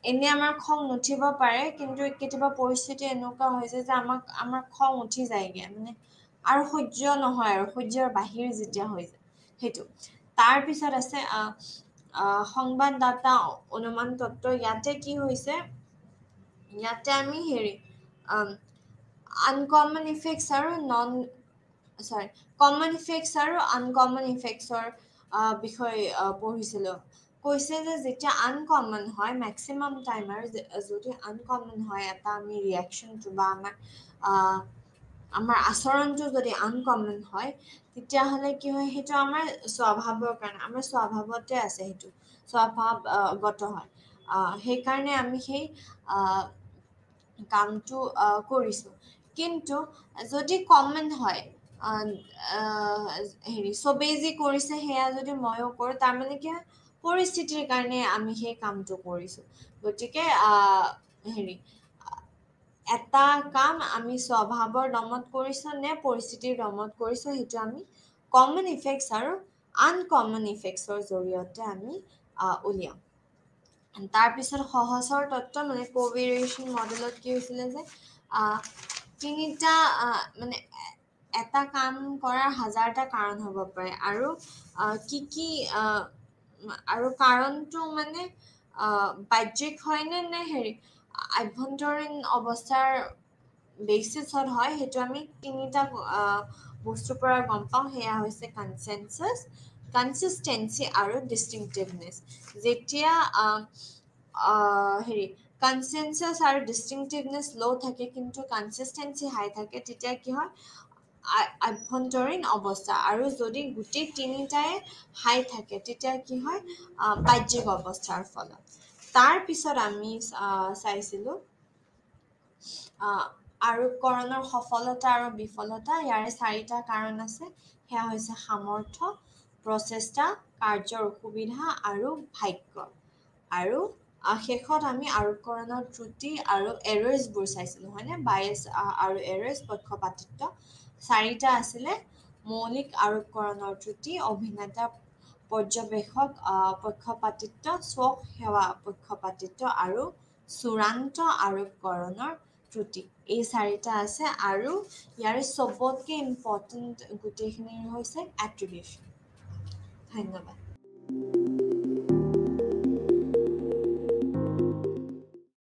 এনে আমাৰ খং নুঠিব পাৰে, কিন্তু কেতিয়াবা পৰিস্থিতি এনেকুৱা হৈ যায় যে আমাৰ খং উঠি যায়গে, মানে আৰু সহ্য নহয়, আৰু সহ্যৰ বাহিৰ যেতিয়া হৈ যায় সেইটো। তাৰপিছত আছে সংবাদদাতা অনুমান তত্ত্ব। ইয়াতে কি হৈছে, ইয়াতে আমি আনকমন ইফেক্টছ আৰু কমন ইফেক্টছ আৰু আনকমন ইফেক্টছৰ বিষয়ে পঢ়িছিলোঁ। কৈছে যে যেতিয়া আনকমন হয়, মেক্সিমাম টাইম, আৰু যদি আনকমন হয় এটা আমি ৰিয়েকশ্যনটো বা আমাৰ আচৰণটো যদি আনকমন হয়, তেতিয়াহ'লে কি হয়, সেইটো আমাৰ স্বভাৱৰ কাৰণে, আমাৰ স্বভাৱতে আছে, সেইটো স্বভাৱগত হয়। সেইকাৰণে আমি সেই কামটো কৰিছোঁ। কিন্তু যদি কমন হয়, চবেই যি কৰিছে সেয়া যদি ময়ো কৰোঁ, তাৰমানে কি হয়, পৰিস্থিতিৰ কাৰণে আমি সেই কামটো কৰিছোঁ। গতিকে এটা কাম আমি স্বভাৱৰ দমত কৰিছোঁ নে পৰিস্থিতিৰ দমত কৰিছোঁ, সেইটো আমি কমন ইফেক্টছ আৰু আনকমন ইফেক্টছৰ জৰিয়তে আমি উলিয়াওঁ। তাৰপিছত সহচৰ তত্ত্ব, মানে কোভেৰিয়েশ্যন মডেলত কি হৈছিলে যে তিনিটা মানে এটা কাম কৰাৰ হাজাৰটা কাৰণ হ'ব পাৰে, আৰু কি আৰু কাৰণটো মানে বাহ্যিক হয়নে নে আভ্যন্তৰীণ অৱস্থাৰ বেচিছত হয়, সেইটো আমি তিনিটা বস্তুৰ পৰা গম পাওঁ। সেয়া হৈছে কনচিষ্টেঞ্চি আৰু ডিষ্টিংটিভনেছ। যেতিয়া কনচেনচাছ আৰু ডিষ্টিংটিভনেছ ল' থাকে কিন্তু কনচিষ্টেঞ্চি হাই থাকে, তেতিয়া কি হয়, আভ্যন্তৰীণ অৱস্থা। আৰু যদি গোটেই তিনিটাই হাই থাকে, তেতিয়া কি হয়, বাহ্যিক অৱস্থাৰ ফলত। তাৰপিছত আমি চাইছিলোঁ আৰোপকৰণৰ সফলতা আৰু বিফলতা। ইয়াৰে 4টা কাৰণ আছে, সেয়া হৈছে সামৰ্থ্য, প্ৰচেষ্টা, কাৰ্যৰ অসুবিধা আৰু ভাগ্য। আৰু শেষত আমি আৰোপকৰণৰ ত্ৰুটি আৰু এৰৰ্ছবোৰ চাইছিলোঁ, হয়নে? বায়েছ আৰু এৰৰ্ছ, পক্ষপাতিত্ব। 4টা আছিলে, মৌলিক আৰোপকৰণৰ ত্ৰুটি, অভিনেতা পৰ্যবেক্ষক পক্ষপাতিত্ব, স্ব-সেৱা পক্ষপাতিত্ব, আৰু চূড়ান্ত আৰোপকৰণৰ ত্ৰুটি। এই 4টা আছে, আৰু ইয়াৰে চবতকে ইম্পৰ্টেণ্ট গোটেইখিনি হৈছে এট্ৰিবিউশ্যন। ধন্যবাদ।